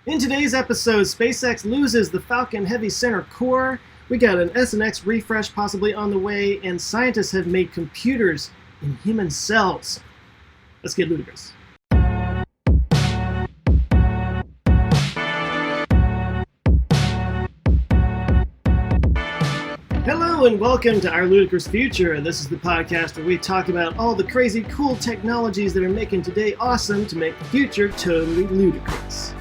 In today's episode, SpaceX loses the Falcon Heavy center core, we got an SNX refresh possibly on the way, and scientists have made computers in human cells. Let's get ludicrous. Hello and welcome to Our Ludicrous Future. This is the podcast where we talk about all the crazy cool technologies that are making today awesome to make the future totally ludicrous.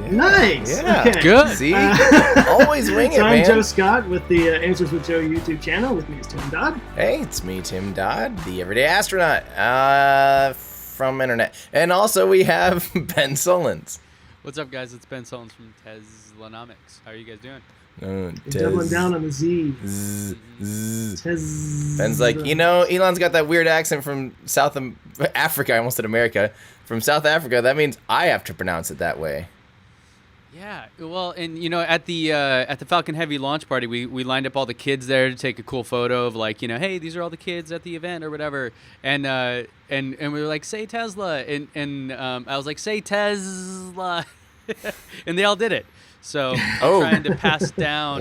Yeah, nice. Yeah, okay. Good. See, always wing it, I'm man. Joe Scott with the Answers with Joe YouTube channel. With me is Tim Dodd. Hey, it's me, Tim Dodd, the everyday astronaut from internet, and also we have Ben Sullins. What's up, guys? It's Ben Sullins from Teslanomics. How are you guys doing? Doubling down on the Z. Ben's like, Elon's got that weird accent from South Africa. I almost said America. From South Africa, that means I have to pronounce it that way. Yeah, well, and at the Falcon Heavy launch party, we lined up all the kids there to take a cool photo of hey, these are all the kids at the event or whatever, and we were like, say Tesla, and I was like, say Tesla, and they all did it. So I'm trying to pass down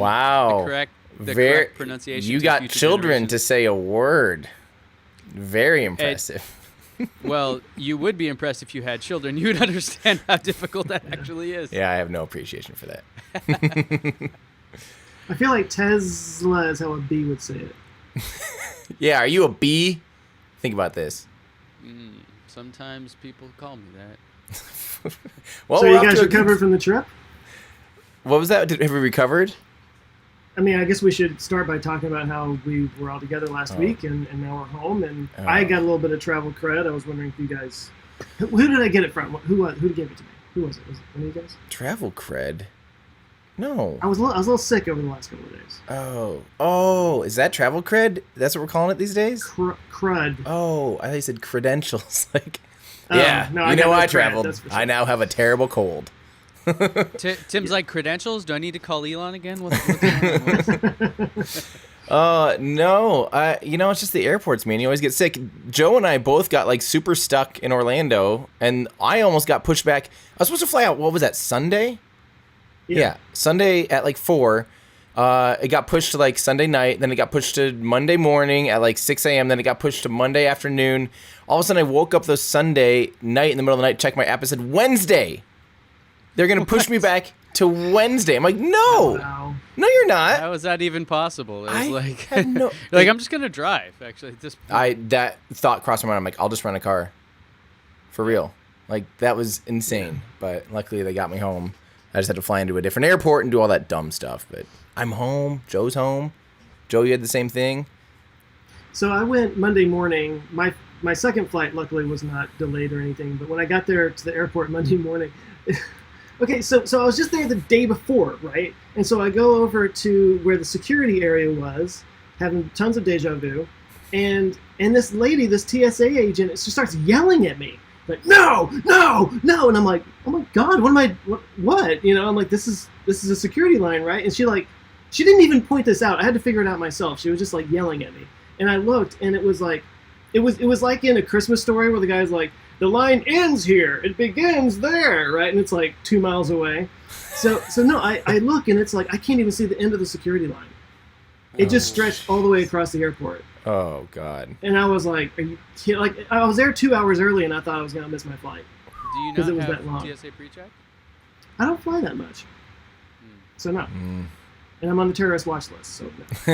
the correct pronunciation. You got children to say a word. Very impressive. Well, you would be impressed if you had children. You would understand how difficult that actually is. Yeah, I have no appreciation for that. I feel like Tesla is how a bee would say it. Yeah, are you a bee? Think about this. Sometimes people call me that. Well, so you guys recovered from the trip? What was that? Have we recovered? I mean, I guess we should start by talking about how we were all together last week, and now we're home, and I got a little bit of travel cred. I was wondering if you guys... Who did I get it from? Who gave it to me? Who was it? Was it one of you guys? Travel cred? No. I was a little sick over the last couple of days. Oh, is that travel cred? That's what we're calling it these days? Crud. Oh, I thought you said credentials. Yeah, no, I traveled. Sure. I now have a terrible cold. Tim's like, credentials? Do I need to call Elon again? No. It's just the airports, man. You always get sick. Joe and I both got super stuck in Orlando, and I almost got pushed back. I was supposed to fly out. What was that? Sunday? Yeah, Sunday at 4. It got pushed to Sunday night. Then it got pushed to Monday morning at 6 a.m. Then it got pushed to Monday afternoon. All of a sudden, I woke up those Sunday night in the middle of the night, checked my app, and said Wednesday. They're going to push me back to Wednesday. I'm like, no, no, you're not. How is that even possible? It was no, I'm just going to drive, actually. At this point. That thought crossed my mind. I'm like, I'll just rent a car. For real. That was insane. But luckily, they got me home. I just had to fly into a different airport and do all that dumb stuff. But I'm home. Joe's home. Joe, you had the same thing? So I went Monday morning. My second flight, luckily, was not delayed or anything. But when I got there to the airport Monday morning... Okay, so I was just there the day before, right? And so I go over to where the security area was, having tons of deja vu, and this lady, this TSA agent, just starts yelling at me, like, no, and I'm like, oh my God, what? I'm like, this is a security line, right? And she didn't even point this out. I had to figure it out myself. She was just yelling at me, and I looked, and it was like like in A Christmas Story where the guy's like, the line ends here, it begins there, right? And it's 2 miles away. So no, I look, and it's I can't even see the end of the security line. It just stretched all the way across the airport. Oh, God. And I was like, are you kidding? I was there 2 hours early, and I thought I was going to miss my flight. Do you not have TSA pre-check? I don't fly that much. So no. And I'm on the terrorist watch list, so no.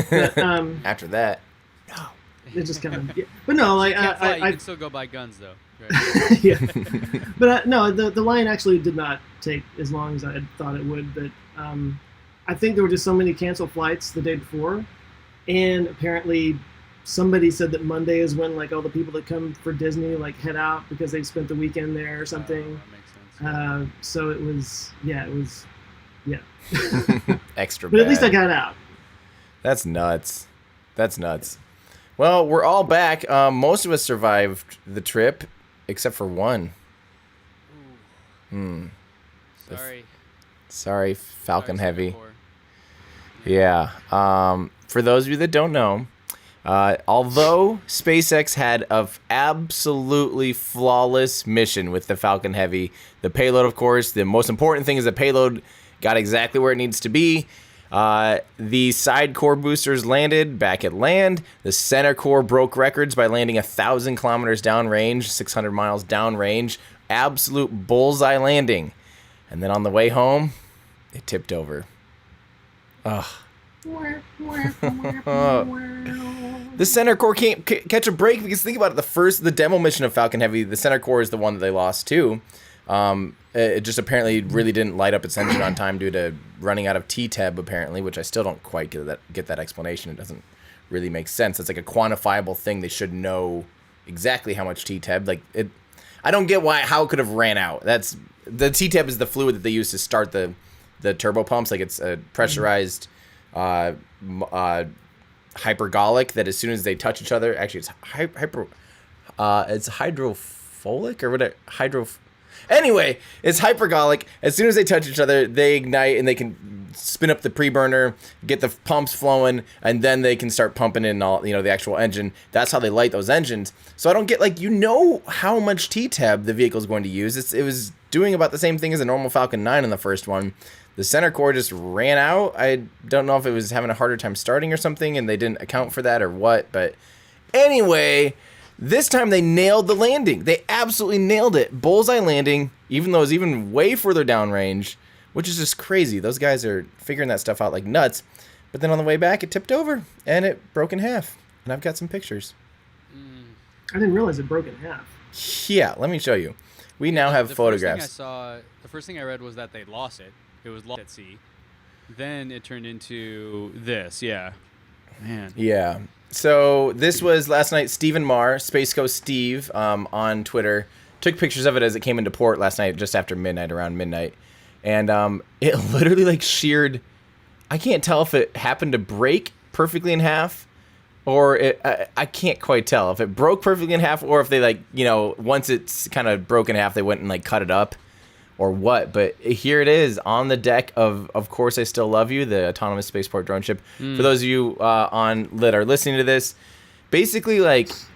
But, after that, no. It just kind of... Yeah. But no, you can still go buy guns, though. Right? Yeah. But no, the line actually did not take as long as I had thought it would. But I think there were just so many canceled flights the day before. And apparently somebody said that Monday is when all the people that come for Disney head out because they spent the weekend there or something. That makes sense. So it was, extra But bad. at least I got out. That's nuts. Well, we're all back. Most of us survived the trip, except for one. Sorry, Falcon Heavy. Yeah. For those of you that don't know, Although SpaceX had an absolutely flawless mission with the Falcon Heavy, the payload, of course, the most important thing is the payload got exactly where it needs to be. The side core boosters landed back at land. The center core broke records by landing 1,000 kilometers downrange, 600 miles downrange. Absolute bullseye landing. And then on the way home, it tipped over. Ugh. The center core can't catch a break because think about it. The demo mission of Falcon Heavy, the center core is the one that they lost too. It just apparently really didn't light up its engine on time due to running out of TTEB apparently, which I still don't quite get that explanation. It doesn't really make sense. It's like a quantifiable thing. They should know exactly how much TTEB. Like it, I don't get how it could have ran out. That's the TTEB is the fluid that they use to start the turbo pumps. Like it's a pressurized hypergolic that as soon as they touch each other, actually it's it's hydrophilic or whatever. Anyway, it's hypergolic. As soon as they touch each other, they ignite and they can spin up the preburner, get the pumps flowing, and then they can start pumping in all the actual engine. That's how they light those engines. So I don't get how much TTEB the vehicle is going to use. It was doing about the same thing as a normal Falcon 9 in the first one. The center core just ran out. I don't know if it was having a harder time starting or something, and they didn't account for that or what. But anyway, this time they nailed the landing. They absolutely nailed it. Bullseye landing, even though it was even way further downrange, which is just crazy. Those guys are figuring that stuff out like nuts. But then on the way back, it tipped over, and it broke in half. And I've got some pictures. I didn't realize it broke in half. Yeah, let me show you. We now have photographs. The first thing I read was that they lost it. It was lost at sea. Then it turned into this. Yeah. Man. Yeah. So this was last night. Stephen Marr, Space Coast Steve, on Twitter, took pictures of it as it came into port last night, just after midnight, around midnight. And it literally sheared. I can't tell if it happened to break perfectly in half or I can't quite tell if it broke perfectly in half or if they once it's kind of broken in half, they went and cut it up. Or what, but here it is on the deck of Course I Still Love You, the autonomous spaceport drone ship. For those of you that are listening to this, basically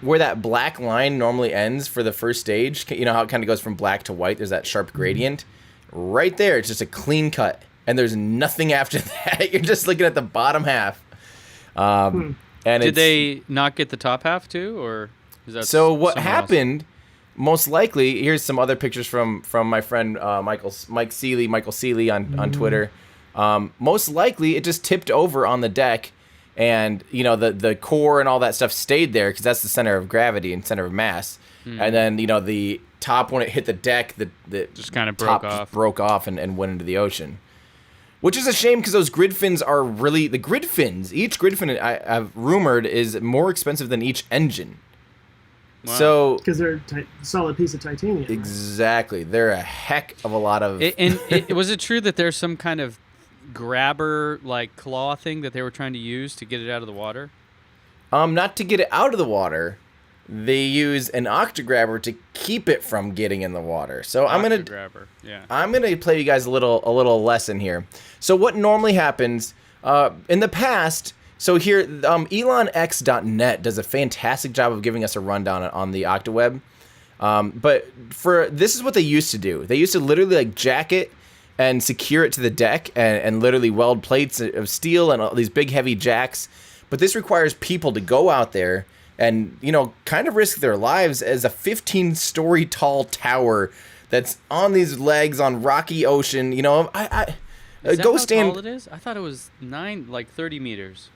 where that black line normally ends for the first stage, how it kind of goes from black to white, there's that sharp gradient. Right there, it's just a clean cut, and there's nothing after that. You're just looking at the bottom half. And did they not get the top half too, or is that so? What happened? Else? Most likely, here's some other pictures from my friend Michael Seeley on Twitter. Most likely, it just tipped over on the deck, and the core and all that stuff stayed there because that's the center of gravity and center of mass. And then the top, when it hit the deck, the just kind of broke off and went into the ocean. Which is a shame because those grid fins are really the grid fins. Each grid fin I've rumored is more expensive than each engine. Wow. So because they're a solid piece of titanium. Exactly, right? They're a heck of a lot of. Was it true that there's some kind of grabber claw thing that they were trying to use to get it out of the water? Not to get it out of the water. They use an octograbber to keep it from getting in the water. So I'm gonna play you guys a little lesson here. So what normally happens in the past. So here, ElonX.net does a fantastic job of giving us a rundown on the octaweb. But this is what they used to do. They used to literally jack it and secure it to the deck and literally weld plates of steel and all these big heavy jacks. But this requires people to go out there and kind of risk their lives as a 15-story tall tower that's on these legs on rocky ocean. Is that how tall it is? I thought it was 30 meters.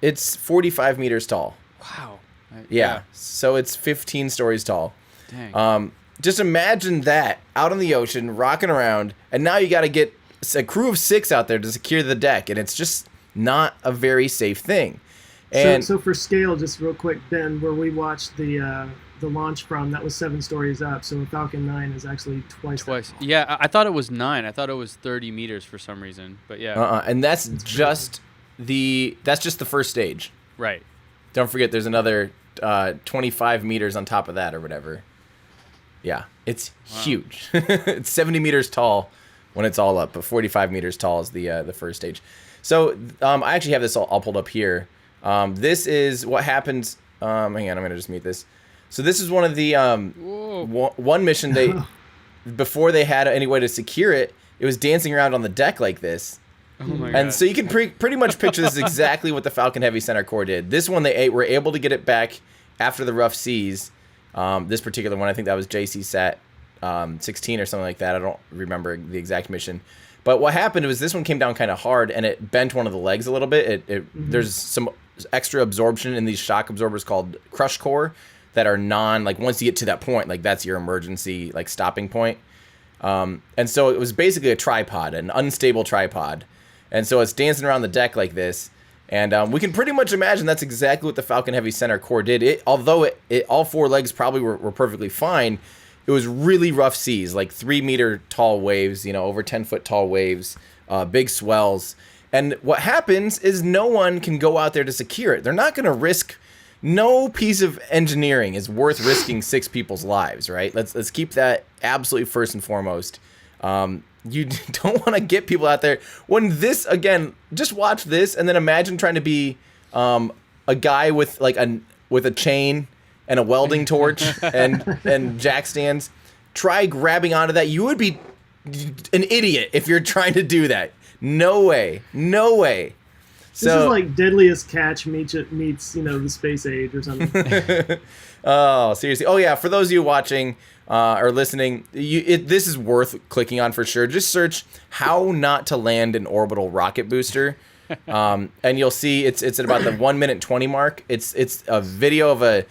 It's 45 meters tall. Wow. Yeah. So it's 15 stories tall. Dang. Just imagine that out on the ocean, rocking around, and now you got to get a crew of 6 out there to secure the deck, and it's just not a very safe thing. And so for scale, just real quick, Ben, where we watched the launch from, that was 7 stories up. So Falcon 9 is actually twice. Yeah, I thought it was 9. I thought it was 30 meters for some reason, but yeah. And that's just the first stage. Right. Don't forget, there's another 25 meters on top of that or whatever. Yeah, it's huge. It's 70 meters tall when it's all up, but 45 meters tall is the first stage. So I actually have this all pulled up here. This is what happens. Hang on, I'm gonna just mute this. So this is one of the one mission they before they had any way to secure it. It was dancing around on the deck like this. Oh my And God. so you can pretty much picture this is exactly what the Falcon Heavy center core did. This one they were able to get it back after the rough seas. This particular one, I think that was JC Sat 16 or something like that. I don't remember the exact mission. But what happened was this one came down kind of hard, and it bent one of the legs a little bit. There's some extra absorption in these shock absorbers called crush core that are like once you get to that point, like that's your emergency like stopping point. And so it was basically a tripod, an unstable tripod. And so it's dancing around the deck like this. And we can pretty much imagine that's exactly what the Falcon Heavy center core did. Although all four legs probably were perfectly fine, it was really rough seas, like 3-meter tall waves, over 10-foot tall waves, big swells. And what happens is no one can go out there to secure it. They're not going to risk. No piece of engineering is worth risking 6 people's lives, right? Let's keep that absolutely first and foremost. You don't want to get people out there when this, again, just watch this and then imagine trying to be a guy with with a chain and a welding torch and jack stands. Try grabbing onto that. You would be an idiot if you're trying to do that. No way. This is like Deadliest Catch meets the Space Age or something. Oh, seriously. Oh, yeah. For those of you watching or listening, this is worth clicking on for sure. Just search "how not to land an orbital rocket booster," and you'll see it's at about the 1 minute 20 mark. It's a video of a.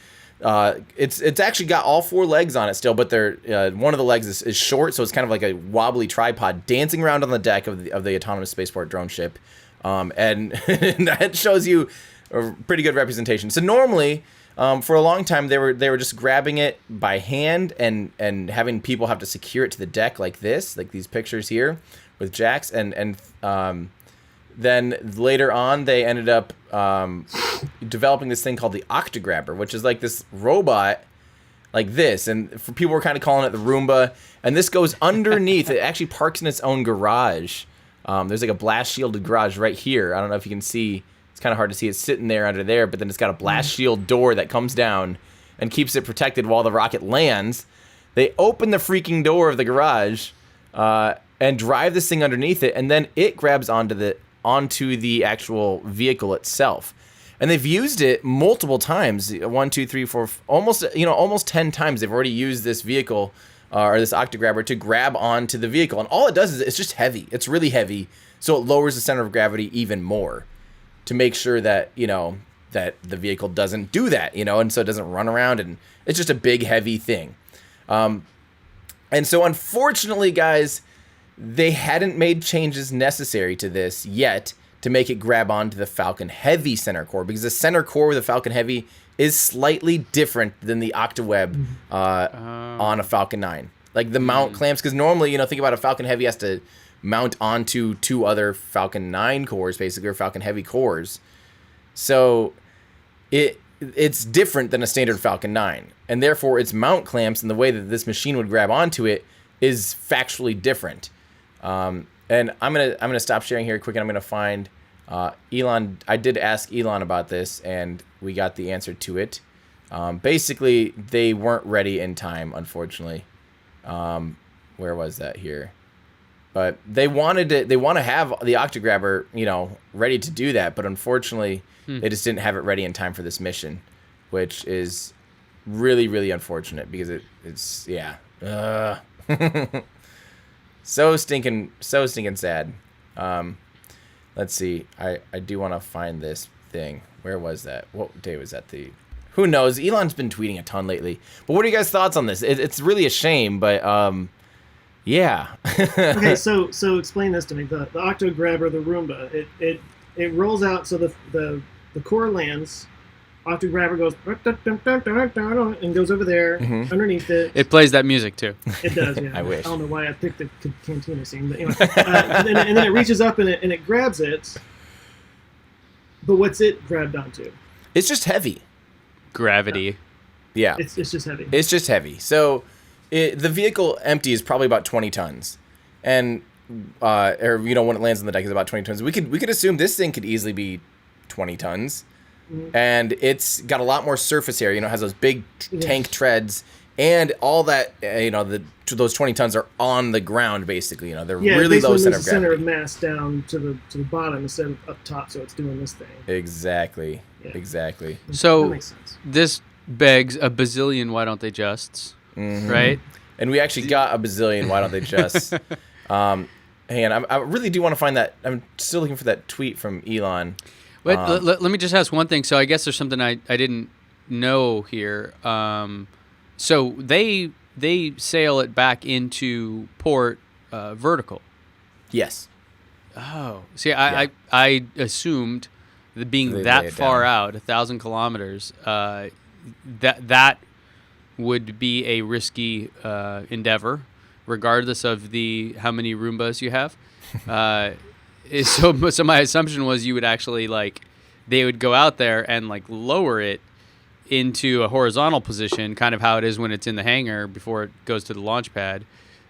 It's actually got all 4 legs on it still, but they're one of the legs is short, so it's kind of like a wobbly tripod dancing around on the deck of the autonomous spaceport drone ship. And that shows you a pretty good representation. So normally, for a long time, they were just grabbing it by hand and having people have to secure it to the deck like this, like these pictures here with jacks. And then later on, they ended up developing this thing called the Octograbber, which is like this robot like this. And for people were kind of calling it the Roomba. And this goes underneath. It actually parks in its own garage. There's like a blast shielded garage right here. I don't know if you can see. It's kind of hard to see. It's sitting there under there, but then it's got a blast shield door that comes down and keeps it protected while the rocket lands. They open the freaking door of the garage and drive this thing underneath it, and then it grabs onto the actual vehicle itself. And they've used it multiple times. 1, 2, 3, 4, almost 10 times. They've already used this vehicle. Or this Octograbber to grab onto the vehicle. And all it does is it's just heavy. It's really heavy. So it lowers the center of gravity even more to make sure that, that the vehicle doesn't do that, and so it doesn't run around. And it's just a big, heavy thing. And so unfortunately, guys, they hadn't made changes necessary to this yet to make it grab onto the Falcon Heavy center core, because the center core with the Falcon Heavy is slightly different than the OctaWeb on a Falcon 9. Like the mount clamps, because normally, think about a Falcon Heavy has to mount onto 2 other Falcon 9 cores, basically, or Falcon Heavy cores. So it's different than a standard Falcon 9. And therefore, its mount clamps and the way that this machine would grab onto it is factually different. And I'm gonna stop sharing here quick, and I'm gonna find Elon. I did ask Elon about this, and we got the answer to it. Basically, they weren't ready in time, unfortunately. Where was that here? But they want to have the Octograbber, ready to do that, but unfortunately, they just didn't have it ready in time for this mission, which is really, really unfortunate because it's so stinking sad. Let's see. I do want to find this thing. Where was that? What day was that? Who knows? Elon's been tweeting a ton lately. But what are you guys' thoughts on this? It's really a shame, but yeah. Okay, so explain this to me. The Octograbber, the Roomba, it rolls out. So the core lands. Octograbber goes and goes over there underneath it. It plays that music too. It does, yeah. I wish. I don't know why I picked the cantina scene, but anyway. And then it reaches up and it grabs it. But what's it grabbed onto? It's just heavy. Gravity. Yeah. It's just heavy. It's just heavy. So the vehicle empty is probably about 20 tons. And when it lands on the deck is about 20 tons. We could assume this thing could easily be 20 tons. and it's got a lot more surface area. It has those big tank treads, and all that. Those 20 tons are on the ground basically. They're really low center of gravity. Center of mass down to the bottom instead of up top, so it's doing this thing. Exactly. Yeah. Exactly. So that makes sense. This begs a bazillion why don't they justs, right? And we actually got a bazillion why don't they just. Hang on, I really do want to find that. I'm still looking for that tweet from Elon. Wait, let me just ask one thing. So I guess there's something I didn't know here. So they sail it back into port vertical. Yes. Oh, see, I assumed that being that far out, 1,000 kilometers, that would be a risky endeavor, regardless of how many Roombas you have. So my assumption was you would actually they would go out there and lower it into a horizontal position, kind of how it is when it's in the hangar before it goes to the launch pad.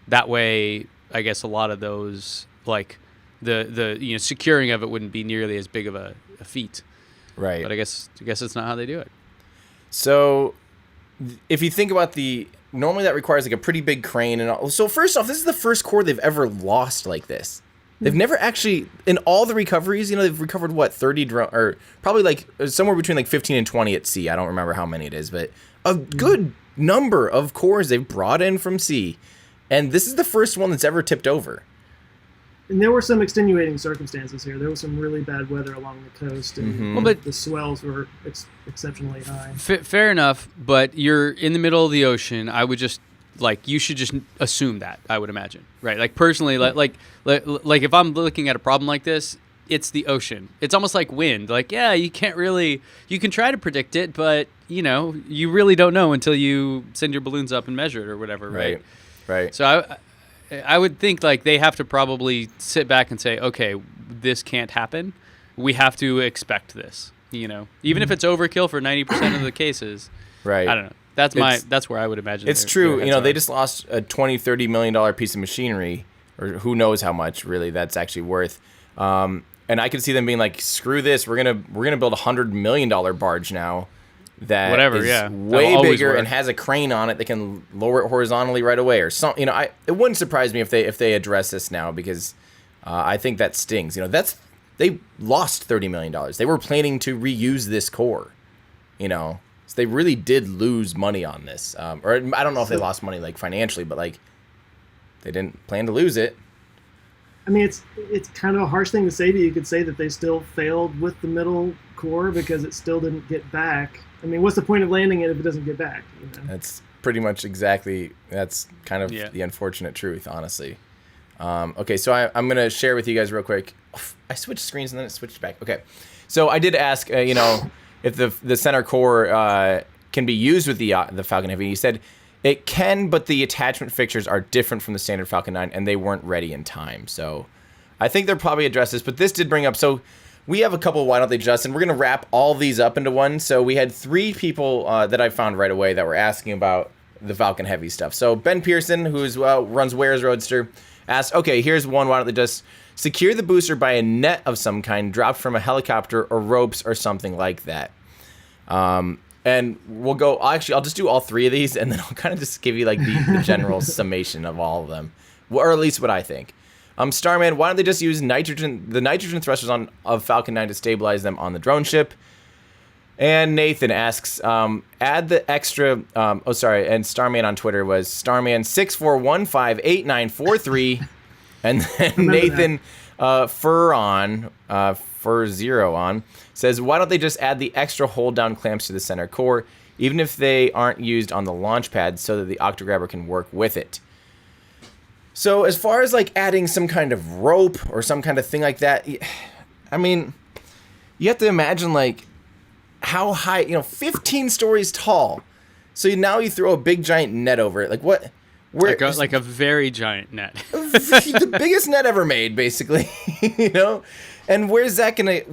That way, I guess a lot of those the securing of it wouldn't be nearly as big of a feat. Right. But I guess it's not how they do it. So if you think about normally that requires a pretty big crane and all. So first off, this is the first core they've ever lost like this. They've never actually, in all the recoveries, they've recovered 30 drones, or probably somewhere between 15 and 20 at sea. I don't remember how many it is, but a good number of cores they've brought in from sea. And this is the first one that's ever tipped over. And there were some extenuating circumstances here. There was some really bad weather along the coast, and but the swells were exceptionally high. Fair enough, but you're in the middle of the ocean. I would just you should just assume that, I would imagine, right? Personally, if I'm looking at a problem like this, it's the ocean. It's almost like wind. You can't really, you can try to predict it, but you really don't know until you send your balloons up and measure it or whatever, right? Right. So I would think they have to probably sit back and say, okay, this can't happen. We have to expect this, even if it's overkill for 90% of the cases. Right. I don't know. That's where I would imagine. It's true. They just lost a $20-30 million piece of machinery, or who knows how much really that's actually worth. And I could see them being screw this. We're gonna build $100 million barge now. That is way bigger and has a crane on it that can lower it horizontally right away, or something. It wouldn't surprise me if they address this now, because I think that stings. They lost $30 million. They were planning to reuse this core. So they really did lose money on this. Or I don't know if they lost money financially, but they didn't plan to lose it. I mean, it's kind of a harsh thing to say, but you could say that they still failed with the middle core because it still didn't get back. I mean, what's the point of landing it if it doesn't get back? That's pretty much that's kind of the unfortunate truth, honestly. Okay, so I'm going to share with you guys real quick. I switched screens and then it switched back. Okay, so I did ask, if the center core can be used with the Falcon Heavy. He said it can, but the attachment fixtures are different from the standard Falcon 9, and they weren't ready in time. So I think they'll probably address this, but this did bring up, so we have a couple why don't they just, and we're going to wrap all these up into one. So we had 3 people that I found right away that were asking about the Falcon Heavy stuff. So Ben Pearson, who runs Ware's Roadster, asked, okay, here's one, why don't they just secure the booster by a net of some kind dropped from a helicopter or ropes or something like that. And we'll go, actually, I'll just do all 3 of these, and then I'll kind of just give you the general summation of all of them, or at least what I think. Starman, why don't they just use the nitrogen thrusters of Falcon 9 to stabilize them on the drone ship? And Nathan asks, add the extra, and Starman on Twitter was Starman64158943, and then Nathan Fur0 says, why don't they just add the extra hold down clamps to the center core, even if they aren't used on the launch pad, so that the octograbber can work with it? So as far as adding some kind of rope or some kind of thing like that, I mean, you have to imagine how high, 15 stories tall. So now you throw a big giant net over it. What? Like a very giant net. The biggest net ever made, basically. And where's that gonna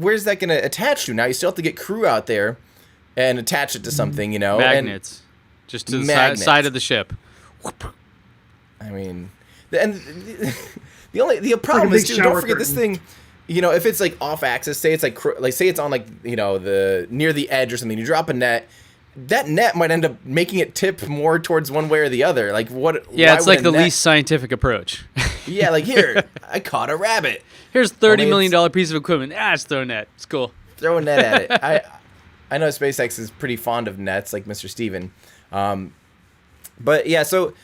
attach to? Now you still have to get crew out there and attach it to something, Magnets. Just to the side of the ship. I mean, and the problem is, too, don't forget this thing. if it's like off axis, say it's like say it's on like the near the edge or something, you drop a net. That net might end up making it tip more towards one way or the other. Like what? Yeah, it's like the least scientific approach. Yeah, like here, I caught a rabbit. Here's $30 million piece of equipment. Just throw a net. It's cool. Throw a net at it. I know SpaceX is pretty fond of nets, like Mr. Steven. But yeah, so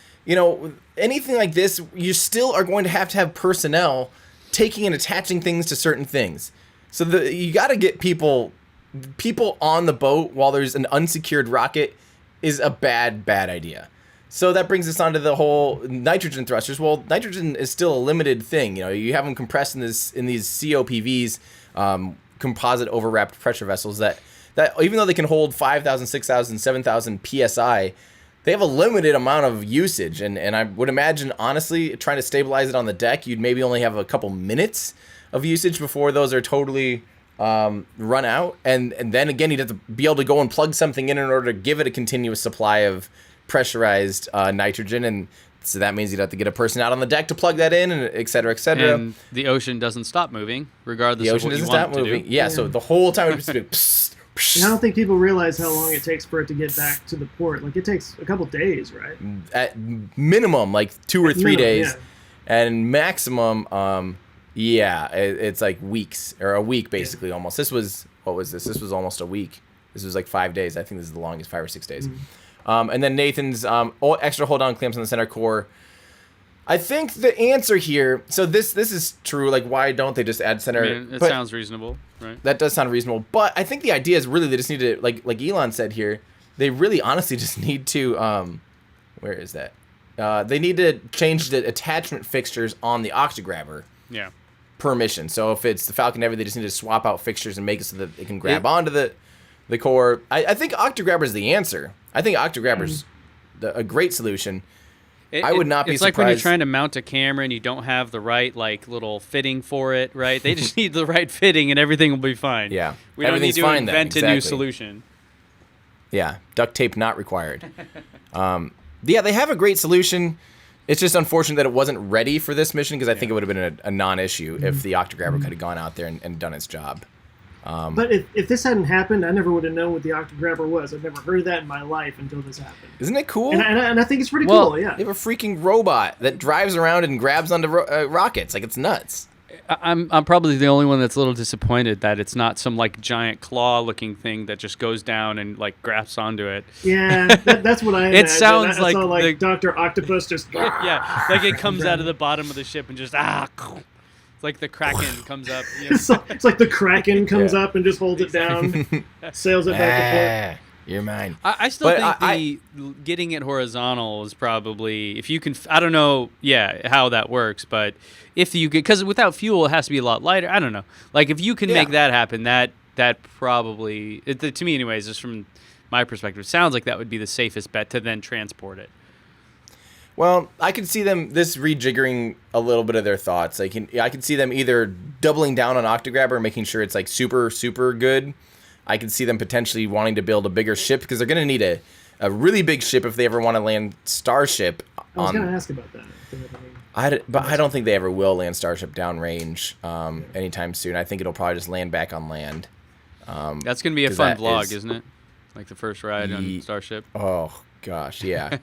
anything like this, you still are going to have personnel taking and attaching things to certain things. So you got to get people on the boat while there's an unsecured rocket is a bad idea. So that brings us on to the whole nitrogen thrusters. Well, nitrogen is still a limited thing. You have them compressed in these COPVs, composite overwrapped pressure vessels that even though they can hold 5,000, 6,000, 7,000 psi, they have a limited amount of usage. And I would imagine, honestly, trying to stabilize it on the deck, you'd maybe only have a couple minutes of usage before those are totally run out, and then again you'd have to be able to go and plug something in order to give it a continuous supply of pressurized nitrogen, and so that means you'd have to get a person out on the deck to plug that in, and et cetera, et cetera. And the ocean doesn't stop moving, regardless of what you want it to do. Yeah, so the whole time it's been and I don't think people realize how long it takes for it to get back to the port. Like, it takes a couple days, right? At minimum, like 2 or 3 days, yeah. And maximum, it's like weeks, or a week basically, almost. What was this? This was almost a week. This was like 5 days. I think this is the longest, 5 or 6 days. Mm-hmm. And then Nathan's extra hold-on clamps on the center core. I think the answer here, so this is true, like why don't they just add center? It sounds reasonable, right? That does sound reasonable, but I think the idea is really they just need to, like Elon said here, they really honestly just need to, where is that? They need to change the attachment fixtures on the Octograbber. Yeah. Per mission. So if it's the Falcon Heavy, they just need to swap out fixtures and make it so that it can grab onto the core. I think Octograbber is the answer. I think Octograbber's a great solution. I would not be surprised. It's like when you're trying to mount a camera and you don't have the right little fitting for it, right? They just need the right fitting and everything will be fine. Yeah. We don't need to invent a new solution. Yeah. Duct tape not required. Yeah, they have a great solution. It's just unfortunate that it wasn't ready for this mission because I think it would have been a non-issue if the Octograbber could have gone out there and done its job. But if this hadn't happened, I never would have known what the Octograbber was. I've never heard that in my life until this happened. Isn't it cool? And I think it's pretty cool, yeah. They have a freaking robot that drives around and grabs onto rockets. Like, it's nuts. I'm probably the only one that's a little disappointed that it's not some giant claw-looking thing that just goes down and grabs onto it. Yeah, that's what I imagine. It sounds I saw, Dr. Octopus just... yeah, it comes out of the bottom of the ship and just... It's like the Kraken comes up. It's like the Kraken comes up and just holds it down, sails it back to port. You're mine. I still think getting it horizontal is probably, if you can, I don't know, how that works, but if you get, because without fuel, it has to be a lot lighter. I don't know. If you can make that happen, that probably, to me anyways, just from my perspective, it sounds like that would be the safest bet to then transport it. Well, I could see them rejiggering a little bit of their thoughts. I can see them either doubling down on Octograbber, making sure it's super, super good. I could see them potentially wanting to build a bigger ship because they're going to need a really big ship if they ever want to land Starship. I was going to ask about that. But I don't think they ever will land Starship downrange anytime soon. I think it'll probably just land back on land. That's going to be a fun vlog, isn't it? Like the first ride on Starship. Oh, gosh, yeah.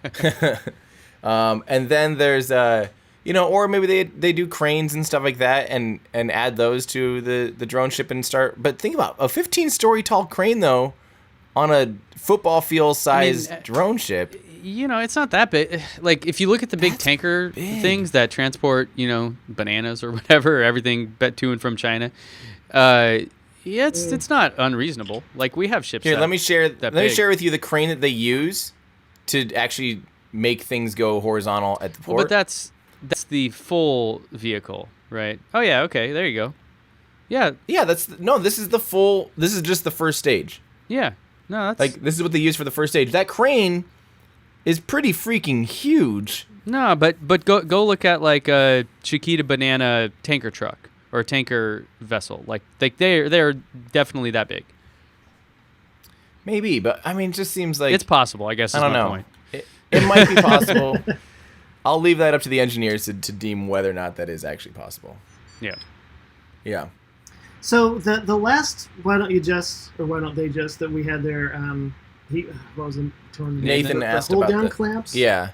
And then there's or maybe they do cranes and stuff like that and add those to the drone ship and start. But think about a 15-story tall crane though on a football field sized drone ship. It's not that big. If you look at the big tanker things that transport bananas or whatever, or everything to and from China, it's not unreasonable. We have ships. Here, let me share with you the crane that they use to actually make things go horizontal at the port. But that's the full vehicle, right? Oh yeah, okay, there you go. Yeah. Yeah, this is the full. This is just the first stage. Yeah. No, that's this is what they use for the first stage. That crane is pretty freaking huge. No, but go look at a Chiquita Banana tanker truck or tanker vessel. They're definitely that big. Maybe, but it just seems like it's possible. I guess is my point. It might be possible. I'll leave that up to the engineers to deem whether or not that is actually possible. Yeah. Yeah. So the last why don't they just that we had there what was it? Nathan asked the hold about down the clamps. Yeah.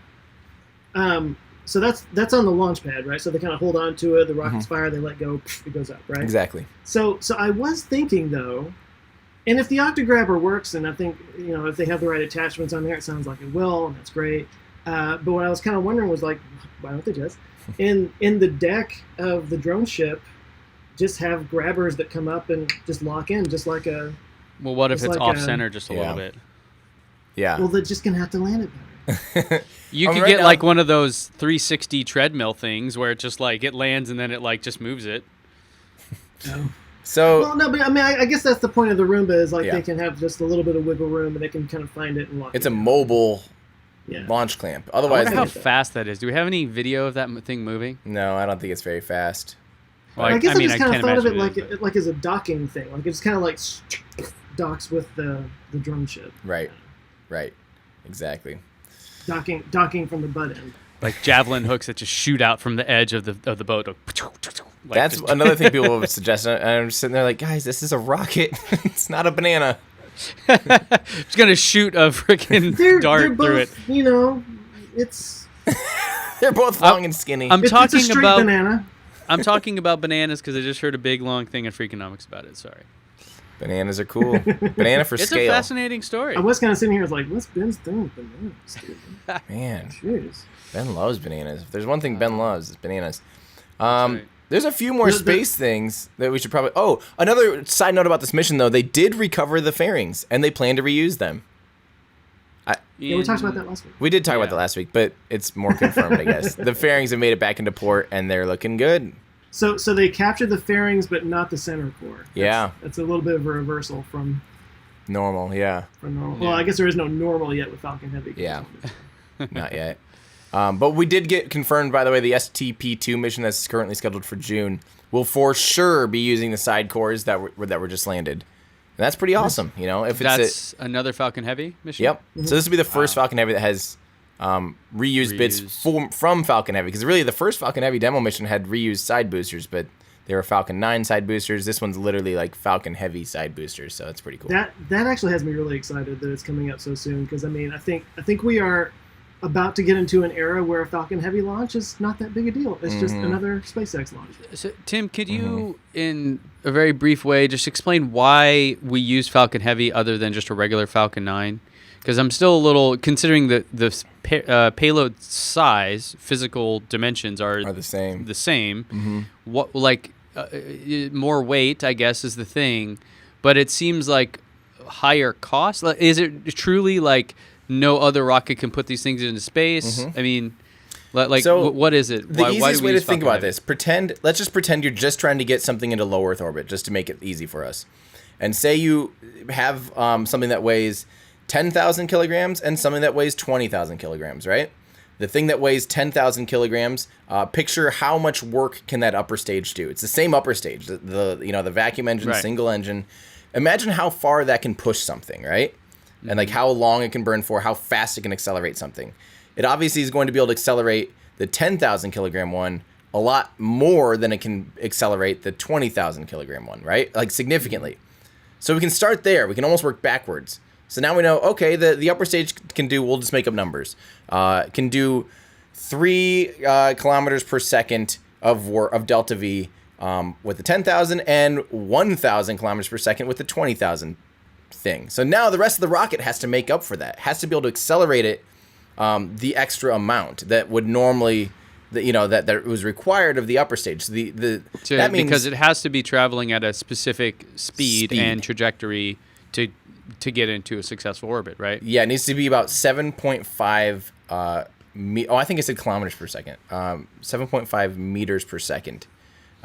So that's on the launch pad, right? So they kind of hold on to it. The rockets fire, they let go, it goes up, right? Exactly. So I was thinking though, and if the Octograbber works, and I think if they have the right attachments on there, it sounds like it will, and that's great. But what I was kind of wondering was like, why don't they just in the deck of the drone ship, just have grabbers that come up and just lock in, just like a. Well, what if it's like off center just a little bit? Yeah. Well, they're just gonna have to land it better. You could get like one of those 360 treadmill things where it just like it lands and then it like just moves it. No. So. Well, no, but I mean, I guess that's the point of the Roomba is like they can have just a little bit of wiggle room and they can kind of find it and lock it. It's a mobile Yeah. launch clamp. I Otherwise, wonder how fast that is. Do we have any video of that thing moving? no, I don't think it's very fast. Well, I guess I just kind of thought of it like as a docking thing. Like it's kind of like docks with the drum ship. Right. Exactly. Docking from the butt end. Like javelin hooks that just shoot out from the edge of the boat. Like That's another thing people would suggest. And I'm just sitting there like, guys, this is a rocket. It's not a banana. It's gonna shoot a freaking dart they're both, through it. It's. They're both long and skinny. I'm It's a talking straight about banana. I'm talking about bananas because I just heard a big long thing in Freakonomics about it. Sorry. Bananas are cool. Banana for It's scale. a fascinating story. I was kind of sitting here, like, what's Ben's thing with bananas? Dude? Man, Jeez. Ben loves bananas. If there's one thing Ben loves, it's bananas. right. There's a few more space things that we should probably... Oh, another side note about this mission, though. They did recover the fairings, and they plan to reuse them. Yeah, we talked about that last week. We did talk about that last week, but it's more confirmed, I guess. The fairings have made it back into port, and they're looking good. So they captured the fairings, but not the center core. That's a little bit of a reversal from normal. Yeah. From normal. Well, I guess there is no normal yet with Falcon Heavy. Yeah. Not yet. But we did get confirmed, by the way, the STP-2 mission that's currently scheduled for June will for sure be using the side cores that were just landed. And that's pretty awesome, if that's another Falcon Heavy mission. Yep. Mm-hmm. So this will be the first Falcon Heavy that has reused bits from Falcon Heavy, because really the first Falcon Heavy demo mission had reused side boosters, but they were Falcon 9 side boosters. This one's literally like Falcon Heavy side boosters, so it's pretty cool. That actually has me really excited that it's coming up so soon, because I mean I think we are about to get into an era where a Falcon Heavy launch is not that big a deal. It's just another SpaceX launch. So, Tim, could you, in a very brief way, just explain why we use Falcon Heavy other than just a regular Falcon 9? Because I'm still a little, considering the payload size, physical dimensions are the same. What more weight, I guess, is the thing, but it seems like higher cost. Is it truly like no other rocket can put these things into space? I mean, what is it? The easiest way to think about this, let's just pretend you're just trying to get something into low Earth orbit, just to make it easy for us. And say you have something that weighs 10,000 kilograms and something that weighs 20,000 kilograms, right? The thing that weighs 10,000 kilograms, picture how much work can that upper stage do. It's the same upper stage, the vacuum engine, single engine. Imagine how far that can push something, right? And like how long it can burn for, how fast it can accelerate something. It obviously is going to be able to accelerate the 10,000 kilogram one a lot more than it can accelerate the 20,000 kilogram one, right? Like significantly. So we can start there. We can almost work backwards. So now we know, okay, the upper stage can do, we'll just make up numbers, can do 3 kilometers per second of delta V with the 10,000 and 1,000 kilometers per second with the 20,000 thing. So now the rest of the rocket has to make up for that. Has to be able to accelerate it the extra amount that would normally, that was required of the upper stage. So that means because it has to be traveling at a specific speed and trajectory to get into a successful orbit, right? Yeah, it needs to be about 7.5 I think it said kilometers per second. 7.5 meters per second.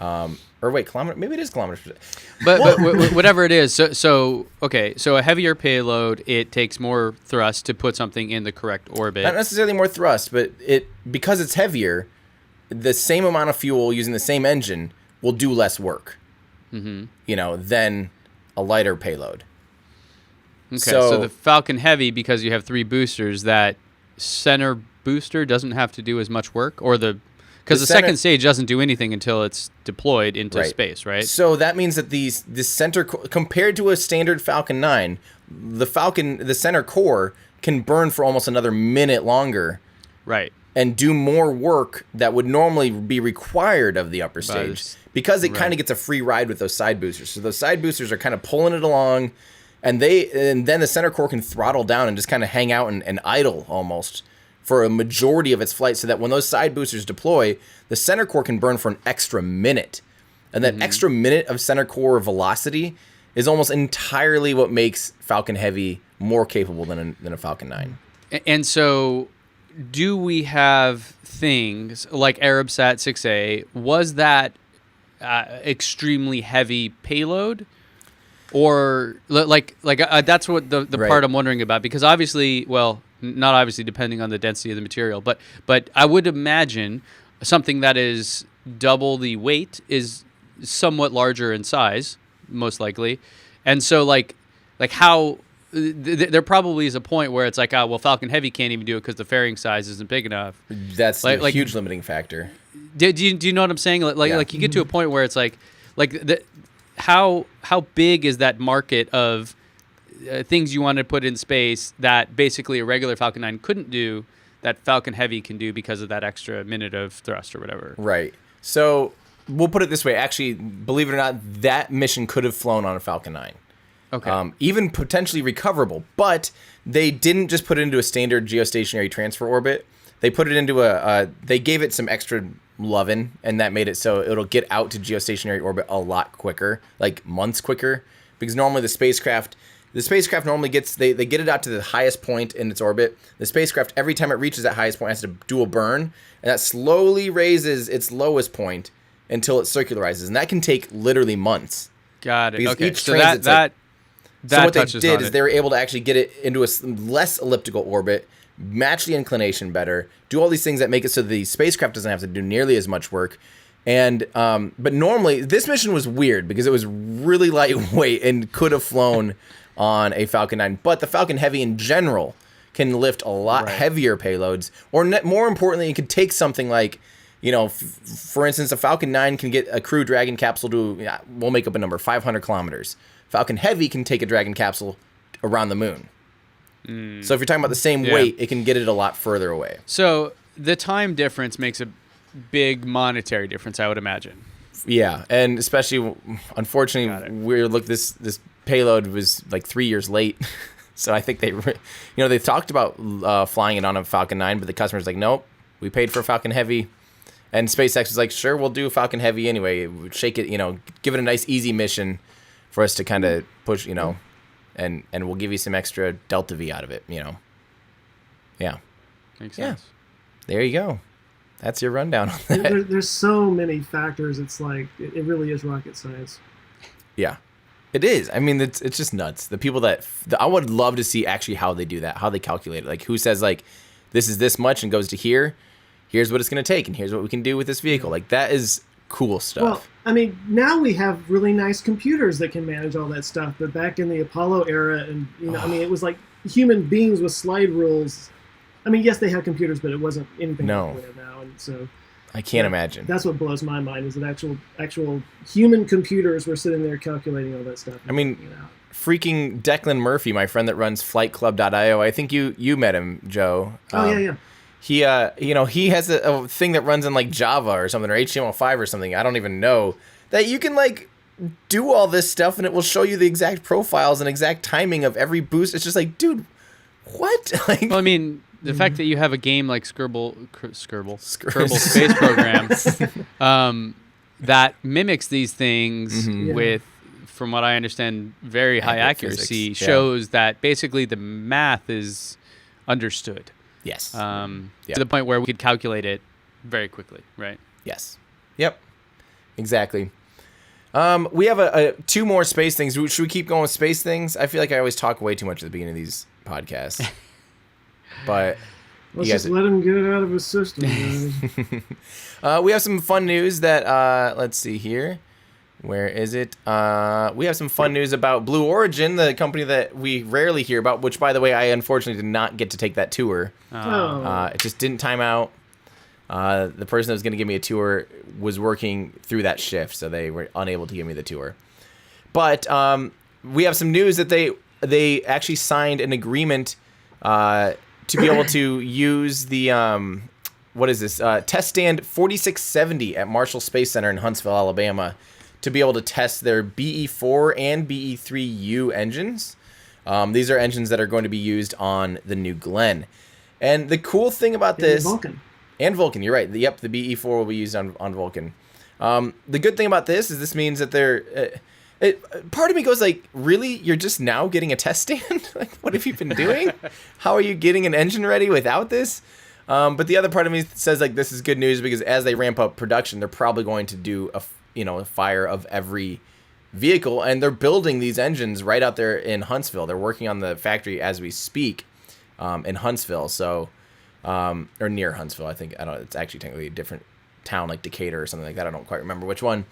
Or wait, kilometer? Maybe it is kilometers per second. But whatever it is, so a heavier payload, it takes more thrust to put something in the correct orbit. Not necessarily more thrust, but because it's heavier, the same amount of fuel using the same engine will do less work. Than a lighter payload. Okay, so the Falcon Heavy, because you have 3 boosters, that center booster doesn't have to do as much work, or Because the second stage doesn't do anything until it's deployed into Right. space, right? So that means that the center compared to a standard Falcon 9, the center core can burn for almost another minute longer Right. and do more work that would normally be required of the upper stage because it kind of gets a free ride with those side boosters. So those side boosters are kind of pulling it along, and then the center core can throttle down and just kind of hang out and idle almost for a majority of its flight, so that when those side boosters deploy, the center core can burn for an extra minute. And that extra minute of center core velocity is almost entirely what makes Falcon Heavy more capable than a Falcon 9. And so, do we have things like Arabsat 6A? Was that extremely heavy payload? Or that's what the part I'm wondering about, because obviously, well, not obviously, depending on the density of the material, but I would imagine something that is double the weight is somewhat larger in size, most likely, and so how there probably is a point where it's like, well, Falcon Heavy can't even do it because the fairing size isn't big enough. That's a huge limiting factor. Do you know what I'm saying? Like you get to a point where it's how big is that market of things you want to put in space that basically a regular Falcon 9 couldn't do, that Falcon Heavy can do because of that extra minute of thrust or whatever. Right. So we'll put it this way. Actually, believe it or not, that mission could have flown on a Falcon 9. Okay. Even potentially recoverable. But they didn't just put it into a standard geostationary transfer orbit. They put it into they gave it some extra loving, and that made it so it'll get out to geostationary orbit a lot quicker, like months quicker. Because normally the spacecraft normally gets, they get it out to the highest point in its orbit. The spacecraft, every time it reaches that highest point, has to do a burn, and that slowly raises its lowest point until it circularizes, and that can take literally months. Got it. Because Okay. each So transit, so what they touches did on is it. they were able to actually get it into a less elliptical orbit, match the inclination better, do all these things that make it so the spacecraft doesn't have to do nearly as much work. And but normally this mission was weird because it was really lightweight and could have flown on a Falcon 9. But the Falcon Heavy in general can lift a lot heavier payloads, or more importantly, it could take something like, for instance, a Falcon 9 can get a Crew Dragon capsule to, we'll make up a number, 500 kilometers. Falcon Heavy can take a Dragon capsule around the moon. So if you're talking about the same weight, it can get it a lot further away. So the time difference makes a big monetary difference, I would imagine. Yeah, and especially, unfortunately, this payload was like 3 years late. So I think they talked about flying it on a Falcon 9, but the customer's like, nope, we paid for a Falcon Heavy. And SpaceX was like, sure, we'll do a Falcon Heavy anyway. Shake it, give it a nice, easy mission for us to kind of push, and we'll give you some extra Delta V out of it, Yeah. Makes sense. There you go. That's your rundown on that. There's so many factors. It's like, it really is rocket science. Yeah. It is. I mean, it's just nuts. The people I would love to see actually how they do that, how they calculate it. Like, who says, like, this is this much and goes to here, here's what it's going to take, and here's what we can do with this vehicle. Like, that is cool stuff. Well, I mean, now we have really nice computers that can manage all that stuff. But back in the Apollo era, and it was like human beings with slide rules. I mean, yes, they had computers, but it wasn't anything like we have now. And so I can't imagine. That's what blows my mind, is that actual human computers were sitting there calculating all that stuff. I mean, freaking Declan Murphy, my friend that runs FlightClub.io. I think you met him, Joe. Yeah. He he has a thing that runs in like Java or something, or HTML5 or something. I don't even know, that you can like do all this stuff and it will show you the exact profiles and exact timing of every boost. It's just like, dude, what? Like, well, I mean, the fact that you have a game like Kerbal Space Program that mimics these things with, from what I understand, very high accuracy, shows that basically the math is understood. Yes. To the point where we could calculate it very quickly, right? Yes. Yep. Exactly. We have two more space things. Should we keep going with space things? I feel like I always talk way too much at the beginning of these podcasts. But let's just let him get it out of his system. We have some fun news that, let's see here. Where is it? We have some fun news about Blue Origin, the company that we rarely hear about, which, by the way, I unfortunately did not get to take that tour. It just didn't time out. The person that was going to give me a tour was working through that shift, so they were unable to give me the tour. But we have some news that they actually signed an agreement to be able to use the what is this test stand 4670 at Marshall Space Center in Huntsville, Alabama, to be able to test their BE4 and BE3U engines. These are engines that are going to be used on the New Glenn. And the cool thing about this... And Vulcan, you're right. Yep, the BE4 will be used on Vulcan. The good thing about this is this means that they're... part of me goes like, really? You're just now getting a test stand? Like, what have you been doing? How are you getting an engine ready without this? But the other part of me says like this is good news because as they ramp up production, they're probably going to do a fire of every vehicle, and they're building these engines right out there in Huntsville. They're working on the factory as we speak in Huntsville, so or near Huntsville. I think it's actually technically a different town like Decatur or something like that. I don't quite remember which one.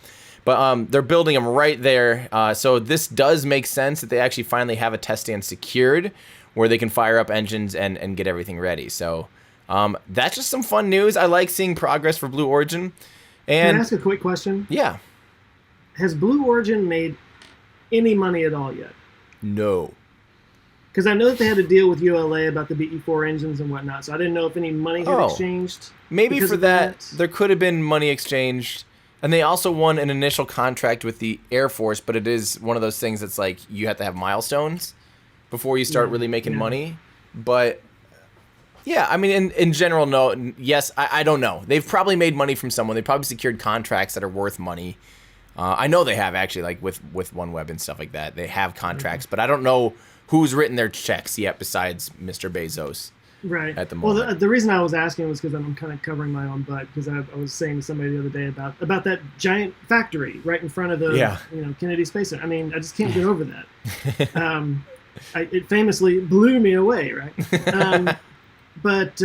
But they're building them right there. So this does make sense that they actually finally have a test stand secured where they can fire up engines and get everything ready. So that's just some fun news. I like seeing progress for Blue Origin. And can I ask a quick question? Yeah. Has Blue Origin made any money at all yet? No. Because I know that they had a deal with ULA about the BE4 engines and whatnot, so I didn't know if any money had exchanged. Maybe for that, there could have been money exchanged. And they also won an initial contract with the Air Force, but it is one of those things that's like you have to have milestones before you start really making money. But yeah, I mean, in general, no. Yes, I don't know. They've probably made money from someone. They probably secured contracts that are worth money. I know they have actually, like with OneWeb and stuff like that. They have contracts, but I don't know who's written their checks yet besides Mr. Bezos. Right. At the moment. Well, the reason I was asking was because I'm kind of covering my own butt because I was saying to somebody the other day about that giant factory right in front of the Kennedy Space Center. I mean, I just can't get over that. It famously blew me away, right? But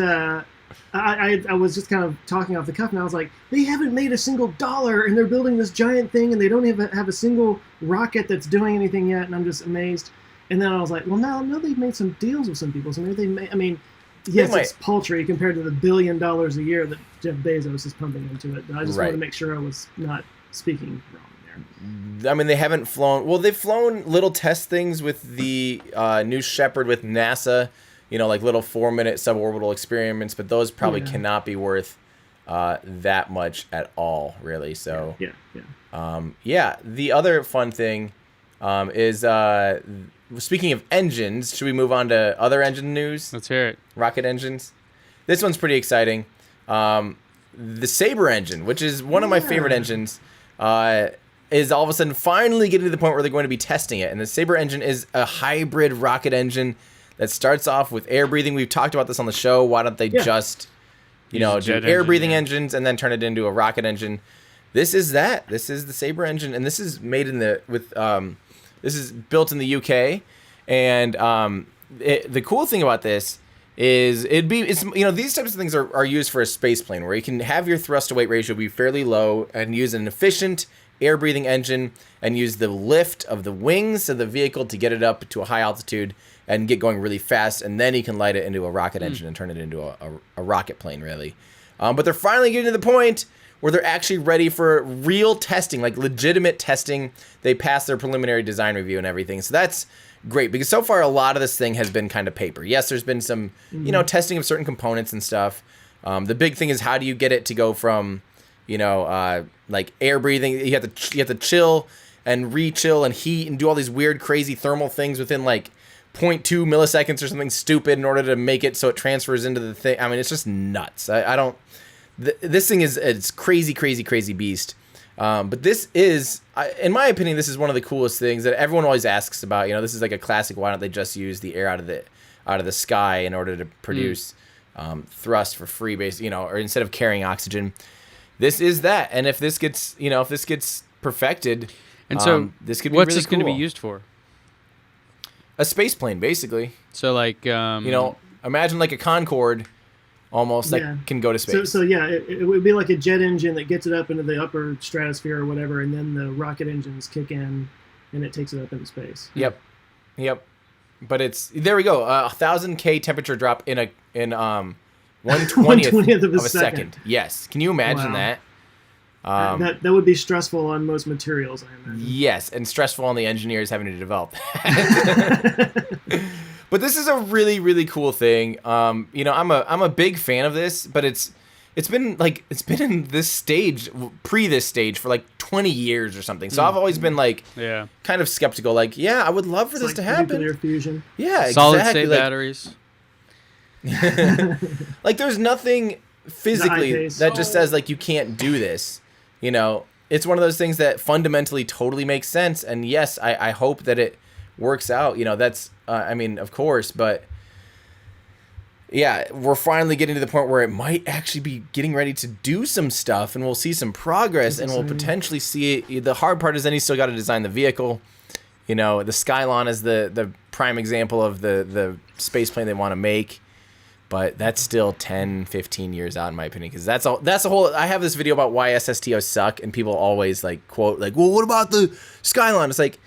I was just kind of talking off the cuff, and I was like, they haven't made a single dollar, and they're building this giant thing, and they don't even have a single rocket that's doing anything yet, and I'm just amazed. And then I was like, well, no, they've made some deals with some people, so maybe I mean, yes, it's paltry compared to the $1 billion a year that Jeff Bezos is pumping into it, but I just wanted to make sure I was not speaking wrong there. I mean, they haven't flown... Well, they've flown little test things with the New Shepard with NASA, like little 4-minute suborbital experiments, but those probably cannot be worth that much at all, really. So, the other fun thing is... speaking of engines, should we move on to other engine news? Let's hear it. Rocket engines. This one's pretty exciting. The Sabre engine, which is one of my favorite engines, is all of a sudden finally getting to the point where they're going to be testing it. And the Sabre engine is a hybrid rocket engine that starts off with air breathing. We've talked about this on the show. Why don't they just, do air breathing engines and then turn it into a rocket engine? This is that. This is the Sabre engine, and this is made this is built in the UK, and the cool thing about this is these types of things are used for a space plane where you can have your thrust to weight ratio be fairly low and use an efficient air breathing engine and use the lift of the wings of the vehicle to get it up to a high altitude and get going really fast, and then you can light it into a rocket engine and turn it into a rocket plane, really. But they're finally getting to the point where they're actually ready for real testing, like legitimate testing. They passed their preliminary design review and everything. So that's great, because so far a lot of this thing has been kind of paper. Yes, there's been some, testing of certain components and stuff. The big thing is how do you get it to go from, like air breathing. You have to chill and re-chill and heat and do all these weird, crazy thermal things within like 0.2 milliseconds or something stupid in order to make it so it transfers into the thing. I mean, it's just nuts. I don't... This thing it's crazy, crazy, crazy beast. But this is, in my opinion, this is one of the coolest things that everyone always asks about. This is like a classic. Why don't they just use the air out of the sky in order to produce thrust for free, or instead of carrying oxygen? This is that. And if this gets, perfected, and so this could be what's really this going to be cool. used for? A space plane, basically. So like, imagine like a Concorde. Almost that can go to space. So it would be like a jet engine that gets it up into the upper stratosphere or whatever, and then the rocket engines kick in, and it takes it up into space. Yep. But there we go. 1,000 K temperature drop in 1/20th of a second. Yes. Can you imagine Wow. that? That would be stressful on most materials, I imagine. Yes, and stressful on the engineers having to develop that. But this is a really, really cool thing. I'm a big fan of this, but it's been in this stage, this stage for like 20 years or something. So I've always been like, kind of skeptical. Like, yeah, I would love for this to happen. Nuclear fusion. Yeah, exactly. Solid state batteries. Like, there's nothing physically that just says like you can't do this. It's one of those things that fundamentally totally makes sense. And yes, I hope that it works out. That's of course, but yeah, we're finally getting to the point where it might actually be getting ready to do some stuff, and we'll see some progress, and we'll potentially see it. The hard part is then you still got to design the vehicle. The Skylon is the prime example of the space plane they want to make, but that's still 10, 15 years out in my opinion, because that's a whole. I have this video about why SSTOs suck, and people always like quote like, well, what about the Skylon? It's like,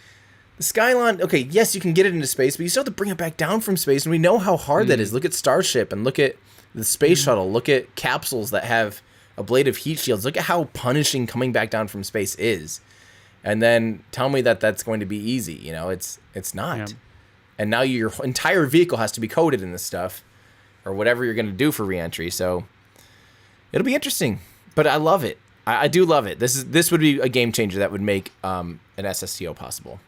the Skylon, okay, yes, you can get it into space, but you still have to bring it back down from space, and we know how hard that is. Look at Starship, and look at the space shuttle. Look at capsules that have ablative heat shields. Look at how punishing coming back down from space is. And then tell me that that's going to be easy. It's not. Yeah. And now your entire vehicle has to be coated in this stuff, or whatever you're going to do for reentry. So it'll be interesting, but I love it. I do love it. This would be a game changer that would make an SSTO possible.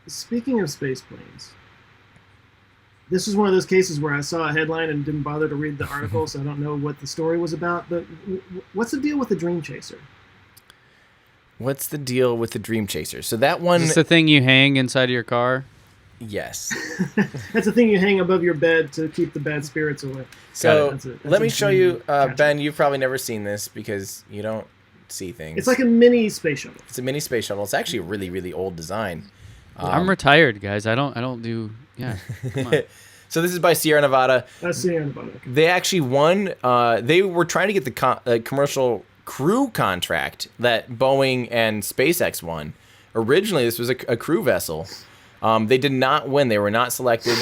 Speaking of space planes, this is one of those cases where I saw a headline and didn't bother to read the article, so I don't know what the story was about. But what's the deal with the Dream Chaser? What's the deal with the Dream Chaser? So that one... Is this the thing you hang inside of your car? Yes. That's the thing you hang above your bed to keep the bad spirits away. So let me show you, Ben, you've probably never seen this because you don't see things. It's like a mini space shuttle. It's a mini space shuttle. It's actually a really, really old design. I'm retired, guys. I don't do. Yeah. Come on. So this is by Sierra Nevada. Sierra Nevada. They actually won. They were trying to get the commercial crew contract that Boeing and SpaceX won. Originally, this was a crew vessel. They did not win. They were not selected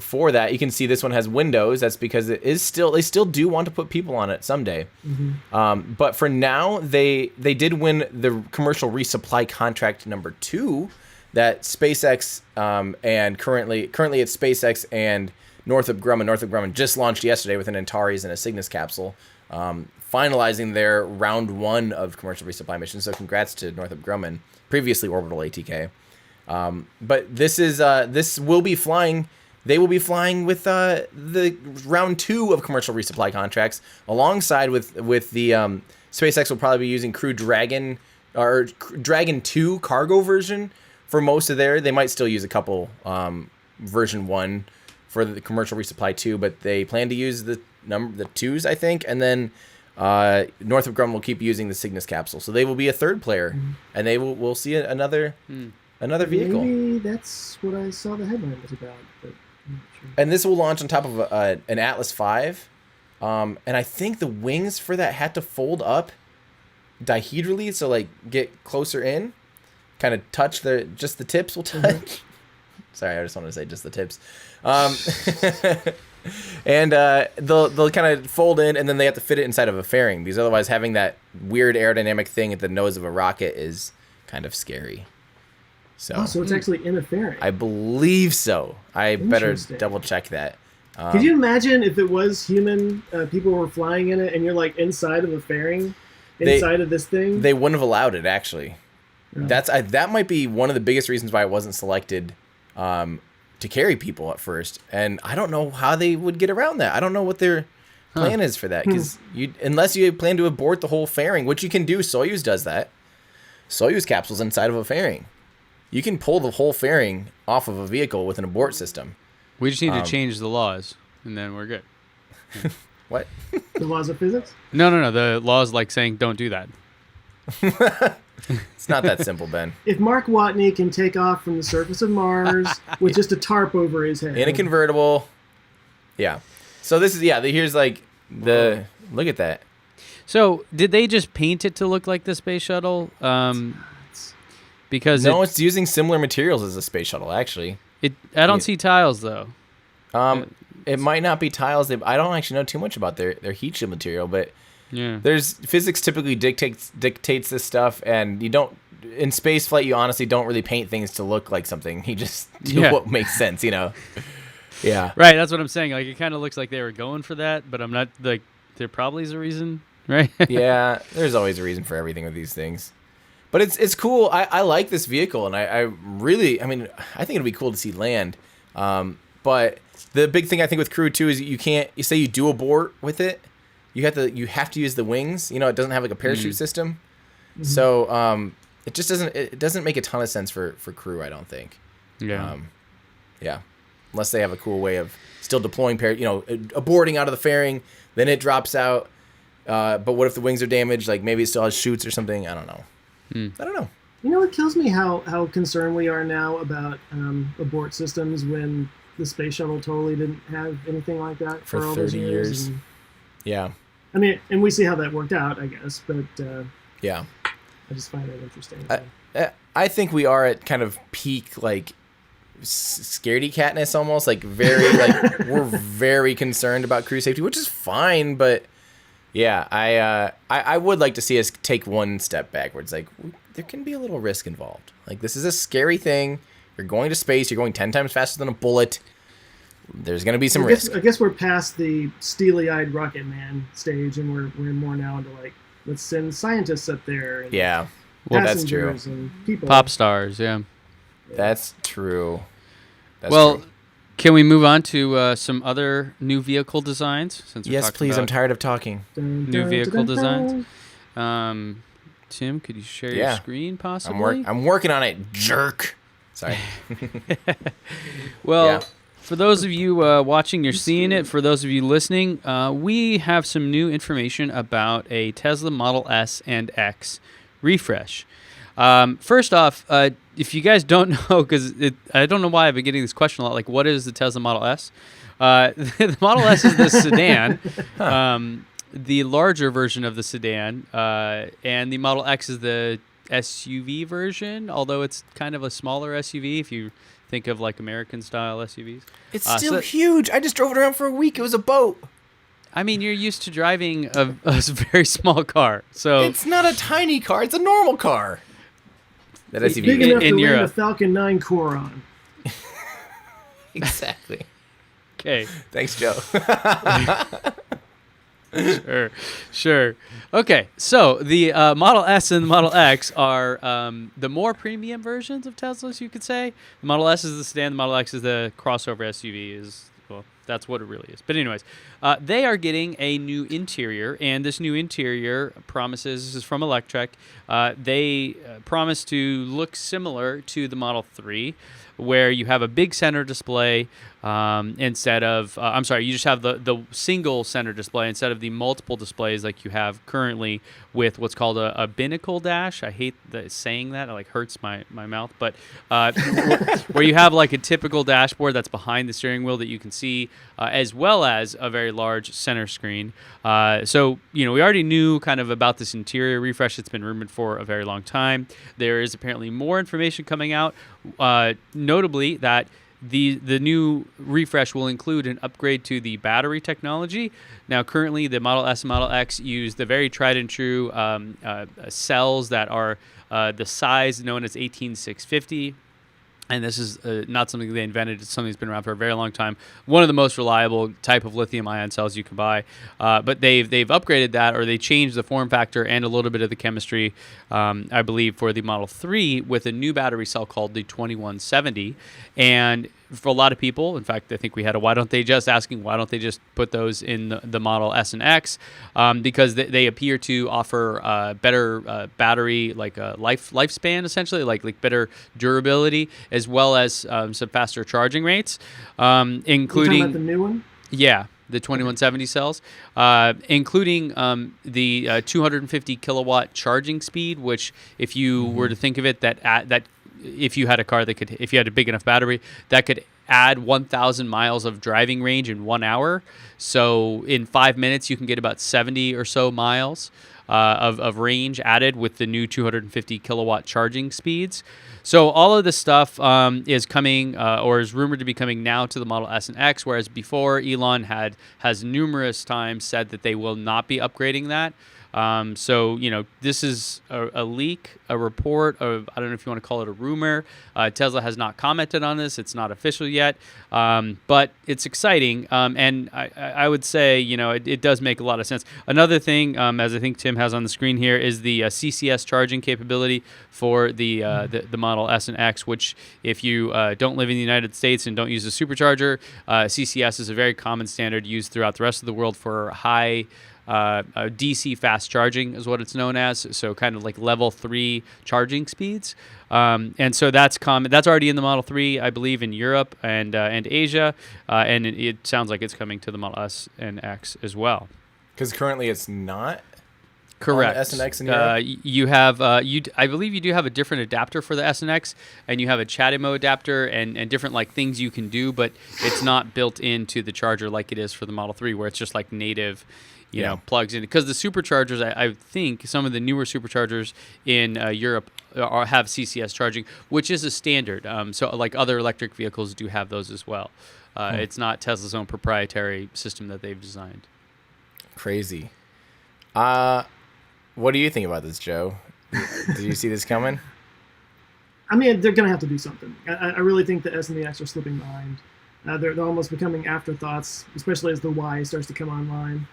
for that. You can see this one has windows. That's because they still do want to put people on it someday. Mm-hmm. But for now, they did win the commercial resupply contract number 2. That SpaceX and currently it's SpaceX and Northrop Grumman. Northrop Grumman just launched yesterday with an Antares and a Cygnus capsule, finalizing their round 1 of commercial resupply missions. So congrats to Northrop Grumman, previously Orbital ATK. But this will be flying. They will be flying with the round 2 of commercial resupply contracts, alongside with the SpaceX will probably be using Crew Dragon or Dragon 2 cargo version. For most of they might still use a couple version 1 for the commercial resupply 2, but they plan to use the 2s, I think, and then Northrop Grumman will keep using the Cygnus capsule, so they will be a third player, and we'll see another vehicle. Maybe that's what I saw the headline was about, but I'm not sure. And this will launch on top of an Atlas V, and I think the wings for that had to fold up dihedrally, so like get closer in. Kind of touch just the tips will touch. Sorry, I just wanted to say just the tips. And they'll kind of fold in, and then they have to fit it inside of a fairing, because otherwise having that weird aerodynamic thing at the nose of a rocket is kind of scary. So it's actually in a fairing. I believe so. I better double check that. Could you imagine if it was human, people were flying in it, and you're like inside of a fairing, inside of this thing? They wouldn't have allowed it, actually. That might be one of the biggest reasons why it wasn't selected to carry people at first, and I don't know how they would get around that. I don't know what their plan is for that, because unless you plan to abort the whole fairing, which you can do. Soyuz does that. Soyuz capsules inside of a fairing. You can pull the whole fairing off of a vehicle with an abort system. We just need to change the laws, and then we're good. What? The laws of physics? No. The laws like saying don't do that. It's not that simple, Ben. If Mark Watney can take off from the surface of Mars with just a tarp over his head. In a convertible. Yeah. So this is, here's like look at that. So did they just paint it to look like the space shuttle? Because it's using similar materials as a space shuttle, actually. I don't see tiles, though. it might not be tiles. I don't actually know too much about their heat shield material, but Yeah. there's physics typically dictates this stuff, and you don't in space flight. You honestly don't really paint things to look like something. You just do what makes sense, Yeah. Right. That's what I'm saying. Like, it kind of looks like they were going for that, but I'm not like. There probably is a reason, right? Yeah. There's always a reason for everything with these things. But it's cool. I like this vehicle, and I really, I think it'll be cool to see land. But the big thing I think with Crew too is you say you do abort with it, you have to use the wings. It doesn't have like a parachute system, so it just doesn't make a ton of sense for Crew. I don't think. Yeah. Yeah, unless they have a cool way of still deploying aborting out of the fairing, then it drops out. But what if the wings are damaged? Like maybe it still has chutes or something. I don't know. I don't know. It kills me how concerned we are now about abort systems when the space shuttle totally didn't have anything like that for all 30 those years. Yeah. And we see how that worked out, I guess, but yeah. I just find it interesting. I think we are at kind of peak, like, scaredy catness almost, like very, like, we're very concerned about crew safety, which is fine, but yeah, I would like to see us take one step backwards. Like, there can be a little risk involved. Like, this is a scary thing. You're going to space. You're going 10 times faster than a bullet. There's going to be some risk. I guess we're past the steely-eyed rocket man stage, and we're more now into, like, let's send scientists up there. And yeah. Well, that's true. And people. Pop stars, yeah. That's true. Well, can we move on to some other new vehicle designs? Since yes, please. I'm tired of talking. New vehicle designs. Tim, could you share your screen possibly? I'm working on it, jerk. Sorry. Well, for those of you watching, you're seeing it. For those of you listening, we have some new information about a Tesla Model S and X refresh. First off, if you guys don't know, because I don't know why I've been getting this question a lot, like, what is the Tesla Model S? The Model S is the sedan, the larger version of the sedan, and the Model X is the SUV version, although it's kind of a smaller SUV if you think of like American-style SUVs. It's still huge. I just drove it around for a week. It was a boat. I mean, you're used to driving a very small car, so it's not a tiny car. It's a normal car. That it's SUV big enough to Europe. land a Falcon 9 core on. Exactly. Okay. Thanks, Joe. Sure. Okay, so the Model S and the Model X are the more premium versions of Teslas, you could say. The Model S is the sedan, the Model X is the crossover SUV. Well, that's what it really is. But anyways, they are getting a new interior, and this new interior promises, this is from Electrek, they promise to look similar to the Model 3, where you have a big center display instead of, you just have the single center display instead of the multiple displays like you have currently with what's called a binnacle dash. I hate saying that. It like hurts my mouth. But where you have like a typical dashboard that's behind the steering wheel that you can see, as well as a very large center screen. So, we already knew kind of about this interior refresh. It's been rumored for a very long time. There is apparently more information coming out, notably that the new refresh will include an upgrade to the battery technology. Now, currently, the Model S and Model X use the very tried and true cells that are the size known as 18650. And this is not something they invented. It's something that's been around for a very long time. One of the most reliable type of lithium-ion cells you can buy. But they've upgraded that, or they changed the form factor and a little bit of the chemistry, I believe, for the Model 3 with a new battery cell called the 2170. And for a lot of people, in fact, I think we had a why don't they just put those in the Model S and X, because they appear to offer better battery, like lifespan, essentially, like better durability, as well as some faster charging rates, including... You're talking about the new one? Yeah, the 2170 cells, including the 250 kilowatt charging speed, which if you were to think of it, that if you had a car if you had a big enough battery, that could add 1,000 miles of driving range in 1 hour. So in 5 minutes, you can get about 70 or so miles. of range added with the new 250 kilowatt charging speeds. So all of this stuff is coming or is rumored to be coming now to the Model S and X, whereas before Elon has numerous times said that they will not be upgrading that. So, this is a leak, a report of, I don't know if you want to call it a rumor. Tesla has not commented on this. It's not official yet, but it's exciting. And I would say, it does make a lot of sense. Another thing, as I think Tim has on the screen here, is the CCS charging capability for the Model S and X, which if you don't live in the United States and don't use a supercharger, CCS is a very common standard used throughout the rest of the world for high DC fast charging is what it's known as. So kind of like level 3 charging speeds. And so that's common. That's already in the Model 3, I believe, in Europe and Asia. And it sounds like it's coming to the Model S and X as well. Because currently it's not. Correct. S and X in Europe? You have, I believe you do have a different adapter for the S and X, and you have a CHAdeMO adapter and different like things you can do, but it's not built into the charger like it is for the Model 3, where it's just like native. Plugs in, because the superchargers, I think some of the newer superchargers in Europe have CCS charging, which is a standard. So like other electric vehicles do have those as well. It's not Tesla's own proprietary system that they've designed. Crazy. What do you think about this, Joe? Did you see this coming? I mean, they're going to have to do something. I really think the S and the X are slipping behind. They're almost becoming afterthoughts, especially as the Y starts to come online.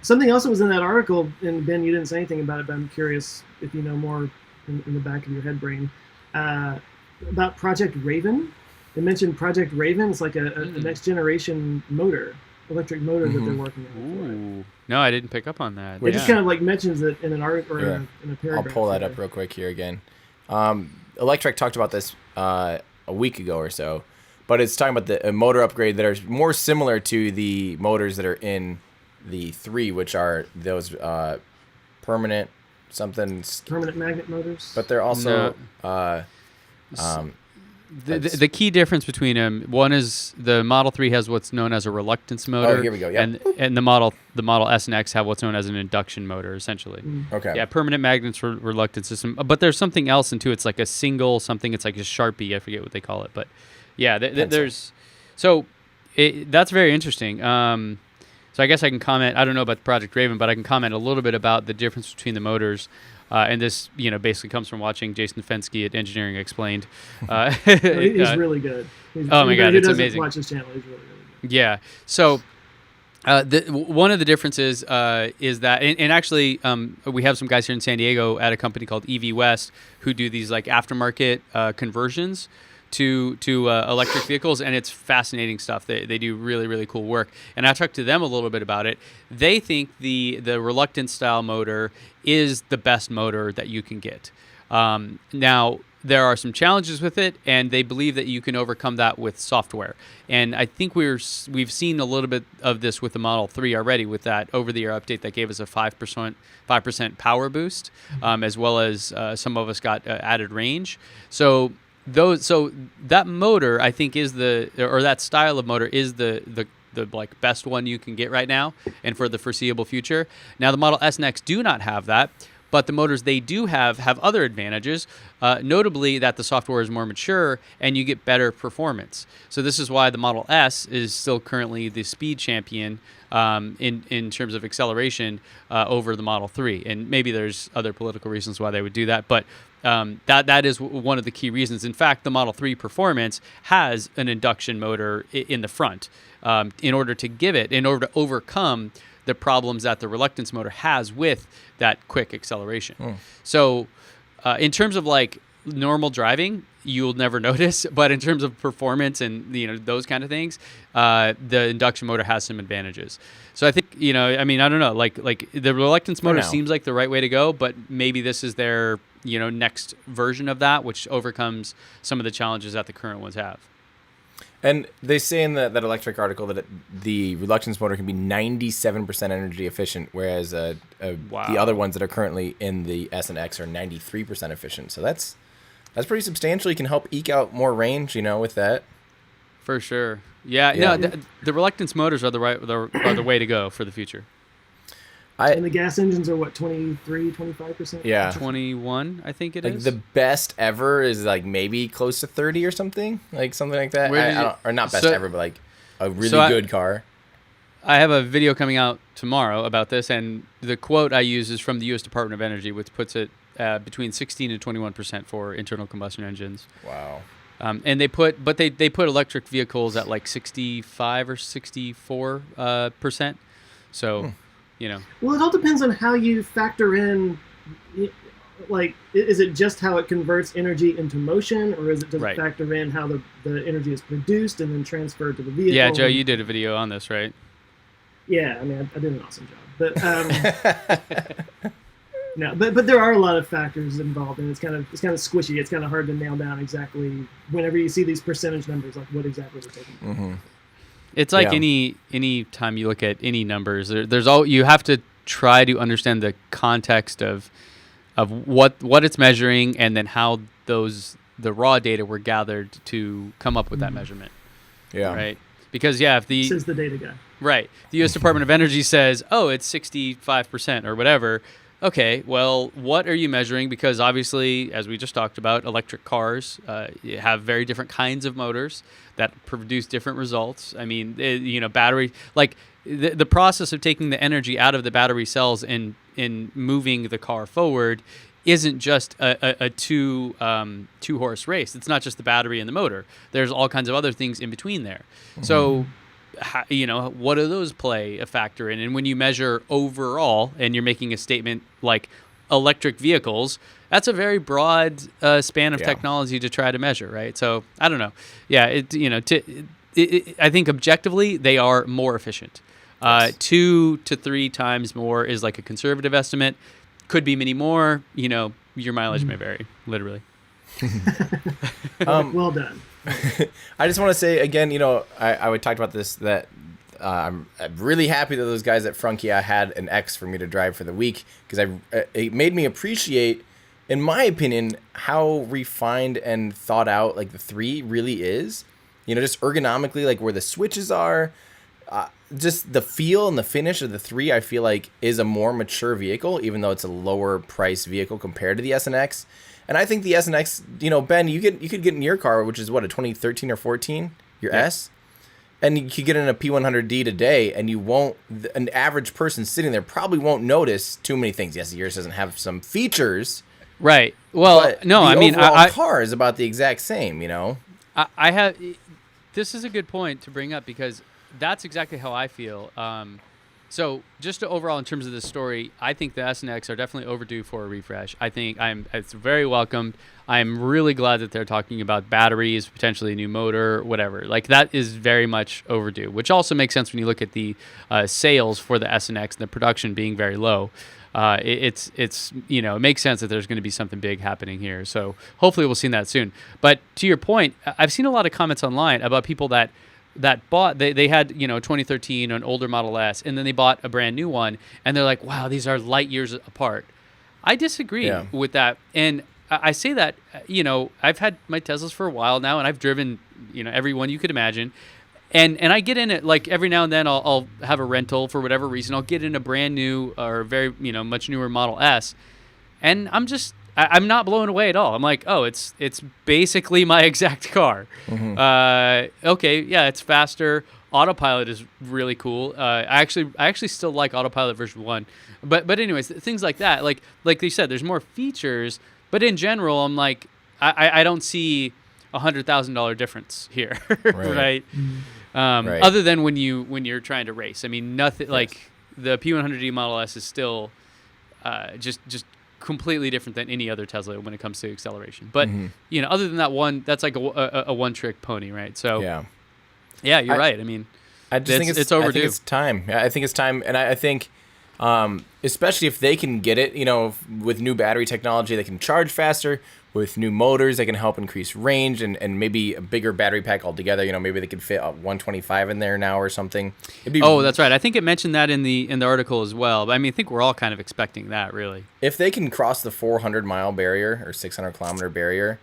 Something else that was in that article, and Ben, you didn't say anything about it, but I'm curious if you know more in the back of your head brain, about Project Raven. They mentioned Project Raven. It's like a next generation electric motor that they're working on. No, I didn't pick up on that. It just kind of like mentions it in an article or in a paragraph. I'll pull that up real quick here again. Electrek talked about this a week ago or so, but it's talking about a motor upgrade that are more similar to the motors that are in the 3, which are those permanent magnet motors. But they're also the key difference between them. One is the Model 3 has what's known as a reluctance motor. Oh, here we go. Yep. And the Model S and X have what's known as an induction motor, essentially. Okay. Yeah, permanent magnets for reluctance system. But there's something else into it. It's like a single something. It's like a Sharpie. I forget what they call it. But yeah, there's that's very interesting. So I guess I can comment. I don't know about Project Raven, but I can comment a little bit about the difference between the motors. And this, basically comes from watching Jason Fensky at Engineering Explained. He's really good. Oh my God, it's amazing. Watch his channel. He's really good. Yeah. So one of the differences is that, and actually, we have some guys here in San Diego at a company called EV West who do these like aftermarket conversions to electric vehicles, and it's fascinating stuff. They do really, really cool work. And I talked to them a little bit about it. They think the reluctance style motor is the best motor that you can get. Now, there are some challenges with it, and they believe that you can overcome that with software. And I think we've seen a little bit of this with the Model 3 already, with that over-the-air update that gave us a 5% power boost, as well as some of us got added range. So that motor, I think, that style of motor is the like best one you can get right now and for the foreseeable future. Now, the Model S and X do not have that, but the motors they do have other advantages, notably that the software is more mature and you get better performance. So this is why the Model S is still currently the speed champion in terms of acceleration over the Model 3. And maybe there's other political reasons why they would do that, but that is one of the key reasons. In fact, the Model 3 Performance has an induction motor in the front in order to overcome the problems that the reluctance motor has with that quick acceleration. So in terms of like normal driving, you'll never notice, but in terms of performance and those kind of things, the induction motor has some advantages. So I think I don't know, like the reluctance motor seems like the right way to go, but maybe this is their next version of that, which overcomes some of the challenges that the current ones have. And they say in that electric article that the reluctance motor can be 97% energy efficient, whereas the other ones that are currently in the S and X are 93% efficient. So that's pretty substantial. You can help eke out more range, with that. For sure. Yeah. No, the reluctance motors are the way to go for the future. And the gas engines are what, 23, 25%? Yeah. 21, I think it like is. the best ever is like maybe close to 30 or something, like something like that. Or not best ever, but like a really good car. I have a video coming out tomorrow about this, and the quote I use is from the U.S. Department of Energy, which puts it between 16 and 21% for internal combustion engines. Wow. And they put electric vehicles at like 65 or 64 percent. So, you know. Well, it all depends on how you factor in. Like, is it just how it converts energy into motion, or does it factor in how the energy is produced and then transferred to the vehicle? Yeah, Joe, you did a video on this, right? Yeah, I mean, I did an awesome job, but no, but there are a lot of factors involved, and it's kind of squishy. It's kind of hard to nail down exactly whenever you see these percentage numbers, like what exactly they're taking. Mm-hmm. It's like any time you look at any numbers, you have to try to understand the context of what it's measuring, and then how the raw data were gathered to come up with that measurement. Yeah. Right. Because if says the data guy. Right. The U.S. Department of Energy says, oh, it's 65% or whatever. Okay, well, what are you measuring? Because obviously, as we just talked about, electric cars have very different kinds of motors that produce different results. I mean, battery, like the process of taking the energy out of the battery cells and moving the car forward isn't just a two horse race. It's not just the battery and the motor. There's all kinds of other things in between there. Mm-hmm. So, what do those play a factor in? And when you measure overall, and you're making a statement like electric vehicles, that's a very broad span of technology to try to measure, right? So I don't know. Yeah, I think objectively they are more efficient. Yes. 2 to 3 times more is like a conservative estimate. Could be many more. Your mileage may vary, literally. Well done. I just want to say again, I would talk about this, that I'm really happy that those guys at Frunkia had an X for me to drive for the week, because it made me appreciate, in my opinion, how refined and thought out like the 3 really is. Just ergonomically, like where the switches are, just the feel and the finish of the 3, I feel like is a more mature vehicle, even though it's a lower price vehicle compared to the SNX. And I think the SNX, Ben, you could get in your car, which is what, a 2013 or 14, your S, and you could get in a P100D today, and an average person sitting there probably won't notice too many things. Yes, yours doesn't have some features, right? Well, no, I mean, overall car is about the exact same, I have. This is a good point to bring up, because that's exactly how I feel. So just overall, in terms of the story, I think the S and X are definitely overdue for a refresh. I think it's very welcomed. I'm really glad that they're talking about batteries, potentially a new motor, whatever. Like, that is very much overdue, which also makes sense when you look at the sales for the S and X and the production being very low. It makes sense that there's going to be something big happening here. So hopefully we'll see that soon. But to your point, I've seen a lot of comments online about people that bought, they had 2013, an older Model S, and then they bought a brand new one, and they're like, wow, these are light years apart. I disagree with that, and I say that I've had my Teslas for a while now, and I've driven every one you could imagine, and I get in it, like, every now and then I'll have a rental for whatever reason. I'll get in a brand new or very much newer Model S, and I'm not blown away at all. I'm like, oh, it's basically my exact car. Mm-hmm. Okay, yeah, it's faster. Autopilot is really cool. I actually still like Autopilot version 1. But anyways, things like that. Like they said, there's more features. But in general, I'm like, I don't see $100,000 difference here, right? Mm-hmm. Right. Other than when you're trying to race. I mean, nothing like the P100D Model S is still just completely different than any other Tesla when it comes to acceleration. But other than that one, that's like a one-trick pony, right? So yeah, you're right. I mean, I just think it's overdue. I think it's time. I think it's time, and I think especially if they can get it, with new battery technology, they can charge faster. With new motors, they can help increase range and maybe a bigger battery pack altogether. Maybe they could fit a 125 in there now or something. That's right. I think it mentioned that in the article as well. But I mean, I think we're all kind of expecting that, really. If they can cross the 400-mile barrier or 600-kilometer barrier,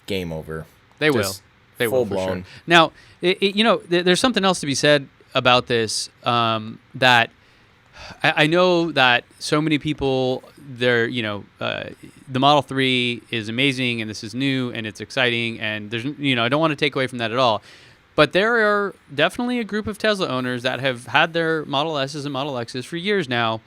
game over. They will. They will, full blown. Sure. Now, there's something else to be said about this, that I know that so many people, the Model 3 is amazing and this is new and it's exciting and there's, I don't want to take away from that at all. But there are definitely a group of Tesla owners that have had their Model S's and Model X's for years now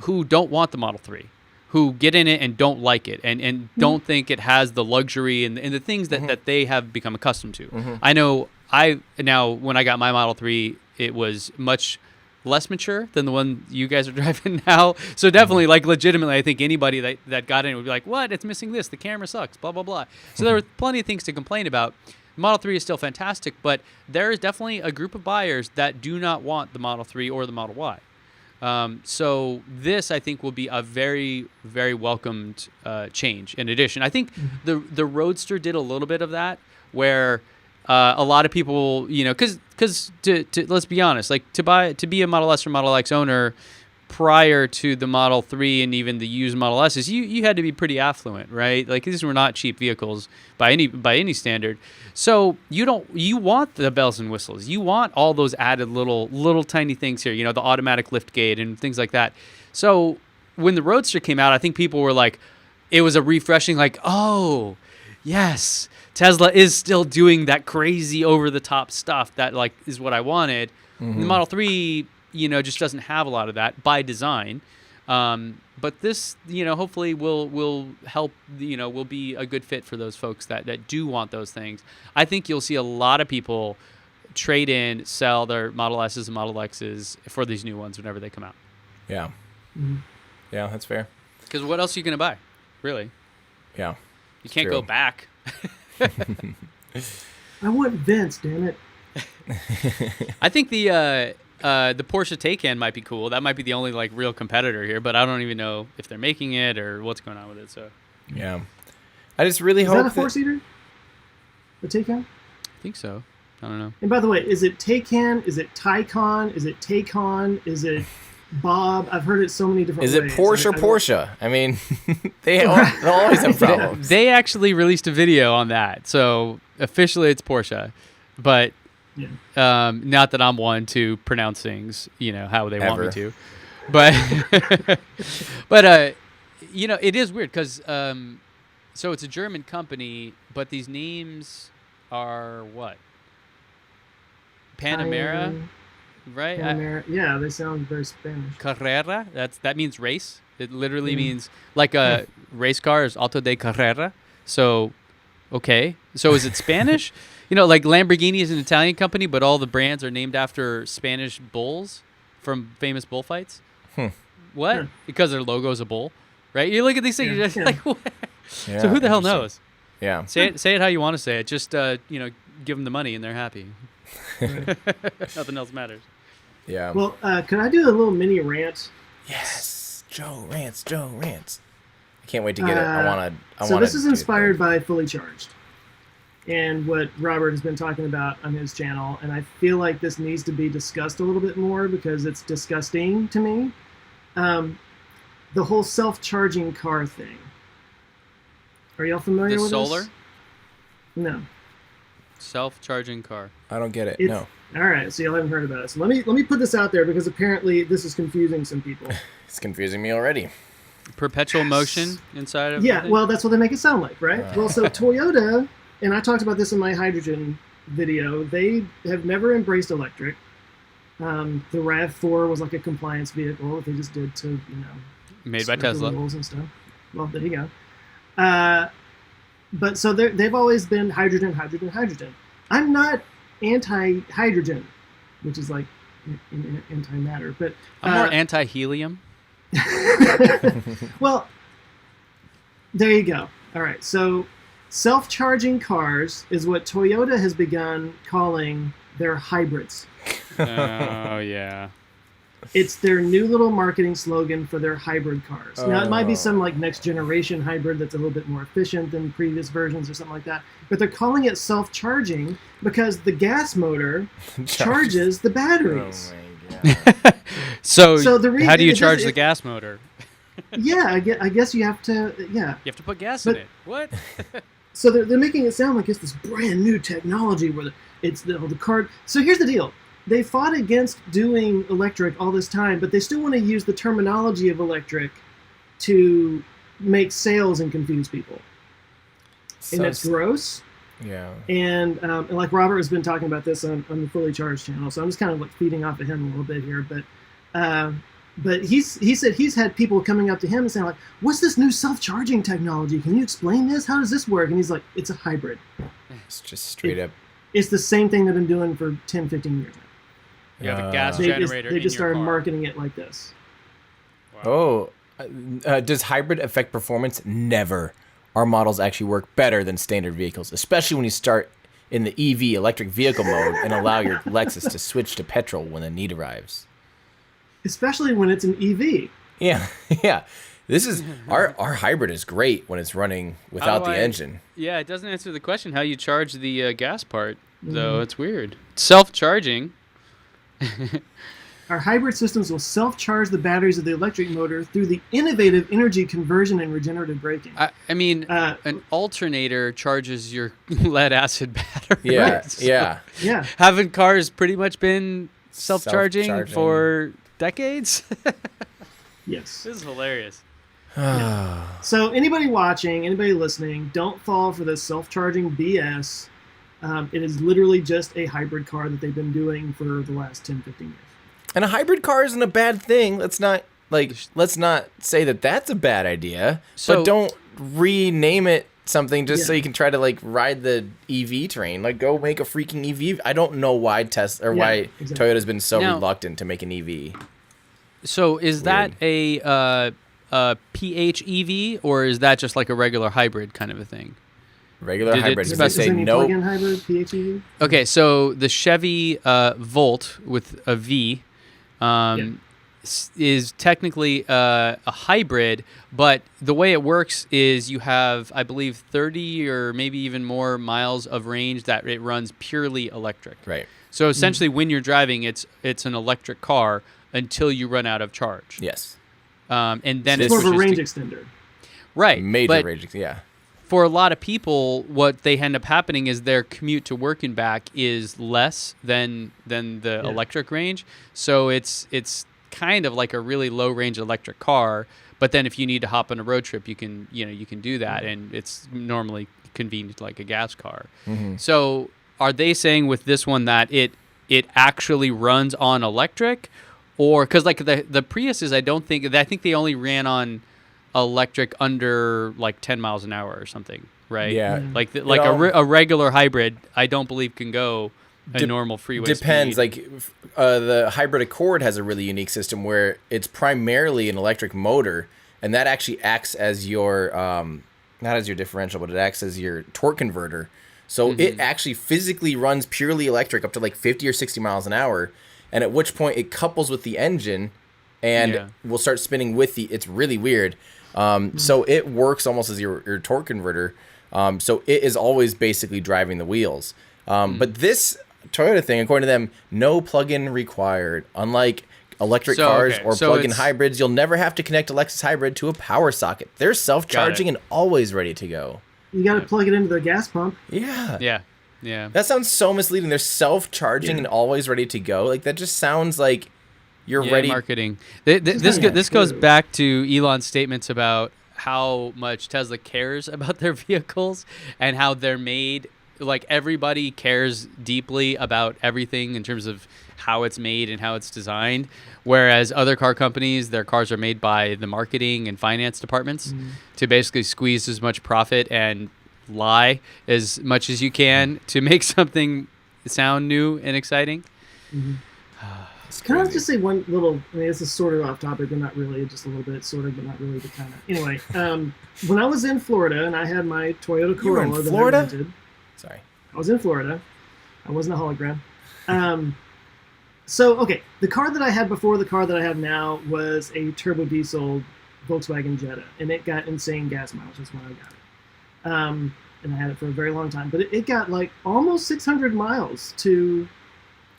who don't want the Model 3, who get in it and don't like it and don't think it has the luxury and the things that they have become accustomed to. I know when I got my Model 3, it was much less mature than the one you guys are driving now. So definitely, like, legitimately, I think anybody that got in would be like, what? It's missing this. The camera sucks, blah, blah, blah. So there were plenty of things to complain about. Model 3 is still fantastic, but there is definitely a group of buyers that do not want the Model 3 or the Model Y. So this, I think, will be a very, very welcomed change and addition. I think the Roadster did a little bit of that, where a lot of people, because let's be honest, like to be a Model S or Model X owner prior to the Model 3 and even the used Model S's, you had to be pretty affluent, right? Like, these were not cheap vehicles by any standard. So you want the bells and whistles. You want all those added little tiny things here, the automatic lift gate and things like that. So when the Roadster came out, I think people were like, it was a refreshing, like, oh, yes, Tesla is still doing that crazy over the top stuff that, like, is what I wanted. The Model 3, just doesn't have a lot of that by design. But this, hopefully will help, will be a good fit for those folks that do want those things. I think you'll see a lot of people trade in, sell their Model S's and Model X's for these new ones whenever they come out. Yeah. Yeah, that's fair. Because what else are you going to buy, really? Yeah. You can't go back. I want vents, damn it. I think the Porsche Taycan might be cool. That might be the only, like, real competitor here, but I don't even know if they're making it or what's going on with it. So yeah, I just really hope that a four-seater? The Taycan? I think so. I don't know. And by the way, is it Taycan? Is it Taycan? Is it Taycan? Is it Bob? I've heard it so many different ways. Is it Porsche or Porsche? I mean, they'll always have problems. They actually released a video on that, so officially it's Porsche, but not that I'm one to pronounce things, how they want me to, but it is weird because so it's a German company, but these names are what? Panamera. Right? Yeah, they sound very Spanish. Carrera, that means race. It literally means, like, a race car is auto de carrera. So, okay. So is it Spanish? Like Lamborghini is an Italian company, but all the brands are named after Spanish bulls from famous bullfights. What? Sure. Because their logo is a bull, right? You look at these things, you're just like, what? Yeah, so who the hell knows? Yeah. Say it how you want to say it. Just, give them the money and they're happy. Nothing else matters. Yeah. Well, could I do a little mini rant? Yes, Joe rants. I can't wait to get it. I want to. So this is inspired by Fully Charged, and what Robert has been talking about on his channel, and I feel like this needs to be discussed a little bit more because it's disgusting to me. The whole self-charging car thing. Are y'all familiar with solar? this? No. Self-charging car. I don't get it. No. All right, so y'all haven't heard about it. So let me put this out there because apparently this is confusing some people. It's confusing me already. Perpetual motion inside of Yeah, well, that's what they make it sound like, right? Well, so Toyota, and I talked about this in my hydrogen video, they have never embraced electric. The RAV4 was like a compliance vehicle that they just did to, made by Tesla rules and stuff. Well, there you go. But so they've always been hydrogen. I'm not anti-hydrogen, which is like anti-matter, but I'm more anti-helium. Well, there you go. All right, so self-charging cars is what Toyota has begun calling their hybrids. Oh yeah. It's their new little marketing slogan for their hybrid cars. Now, it might be some like next generation hybrid that's a little bit more efficient than previous versions or something like that. But they're calling it self-charging because the gas motor charges the batteries. Oh my God. So how do you charge the gas motor? Yeah, I guess you have to. Yeah. You have to put gas in it. What? So they're making it sound like it's this brand new technology where it's the car. So here's the deal. they fought against doing electric all this time, but they still want to use the terminology of electric to make sales and confuse people. So And it's gross. Yeah. And like Robert has been talking about this on the Fully Charged channel, so I'm just kind of like feeding off of him a little bit here. But he said he's had people coming up to him and saying like, "What's this new self-charging technology? Can you explain this? How does this work?" And he's like, "It's a hybrid. It's just straight up. It's the same thing they've been doing for 10, 15 years now." You have a gas They generator. just in started your car. marketing it like this. Oh, does hybrid affect performance? Never. Our models actually work better than standard vehicles, especially when you start in the EV electric vehicle mode and allow your Lexus to switch to petrol when the need arrives. Especially when it's an EV. Yeah, yeah. This is our hybrid is great when it's running without the engine. Yeah, it doesn't answer the question how you charge the gas part, though. It's weird. Self-charging. Our hybrid systems will self-charge the batteries of the electric motor through the innovative energy conversion and regenerative braking. I mean, an alternator charges your lead-acid battery. Yeah, right? So yeah. haven't cars pretty much been self-charging Self-charging. for decades? Yes. This is hilarious. So anybody watching, anybody listening, don't fall for this self-charging BS. It is literally just a hybrid car that they've been doing for the last 10, 15 years. And a hybrid car isn't a bad thing. Let's not say that that's a bad idea. So- but don't rename it something just so Yeah. you can try to like ride the EV train. Like go make a freaking EV. I don't know why why exactly. Toyota's been so Now- reluctant to make an EV. So is that a PHEV, or is that just like a regular hybrid kind of a thing? Regular Did it hybrid. spec- If they Is say any no, plug-in hybrid, PHEV? Okay, so the Chevy Volt with a V is technically a hybrid, but the way it works is you have, I believe, 30 or maybe even more miles of range that it runs purely electric. right? So essentially, when you're driving, it's an electric car until you run out of charge. Yes, And then It's it more of a switches range to- extender. right. major but range. Yeah, for a lot of people, what they end up happening is their commute to work and back is less than the electric range. So it's kind of like a really low range electric car. But then if you need to hop on a road trip, you can do that, and it's normally convenient like a gas car. Mm-hmm. So are they saying with this one that it actually runs on electric, or because like the Priuses, I think they only ran on electric under like 10 miles an hour or something, right? Yeah. Like all- a regular hybrid, I don't believe can go a normal freeway depends. speed. Like the hybrid Accord has a really unique system where it's primarily an electric motor, and that actually acts as your not as your differential, but it acts as your torque converter. So it actually physically runs purely electric up to like 50 or 60 miles an hour, and at which point it couples with the engine and will start spinning with the. It's really weird. So it works almost as your torque converter. So it is always basically driving the wheels. But this Toyota thing, according to them, no plug-in required. Unlike electric cars or plug-in hybrids, you'll never have to connect a Lexus hybrid to a power socket. They're self-charging and always ready to go. You got to plug it into the gas pump. Yeah. Yeah. That sounds so misleading. They're self-charging and always ready to go. Like that just sounds like you're ready. Marketing. This goes back to Elon's statements about how much Tesla cares about their vehicles and how they're made. Like everybody cares deeply about everything in terms of how it's made and how it's designed, whereas other car companies, their cars are made by the marketing and finance departments to basically squeeze as much profit and lie as much as you can to make something sound new and exciting. Can I just say one little? I mean, this is sort of off topic, but not really. Just a little bit, sort of, but not really. But kind of. Anyway, when I was in Florida and I had my Toyota You were in Corolla that I Florida? rented, Sorry. I was in Florida. I wasn't a hologram. So, okay, the car that I had before the car that I have now was a turbo diesel Volkswagen Jetta, and it got insane gas mileage. That's why I got it. And I had it for a very long time. But it got like almost 600 miles to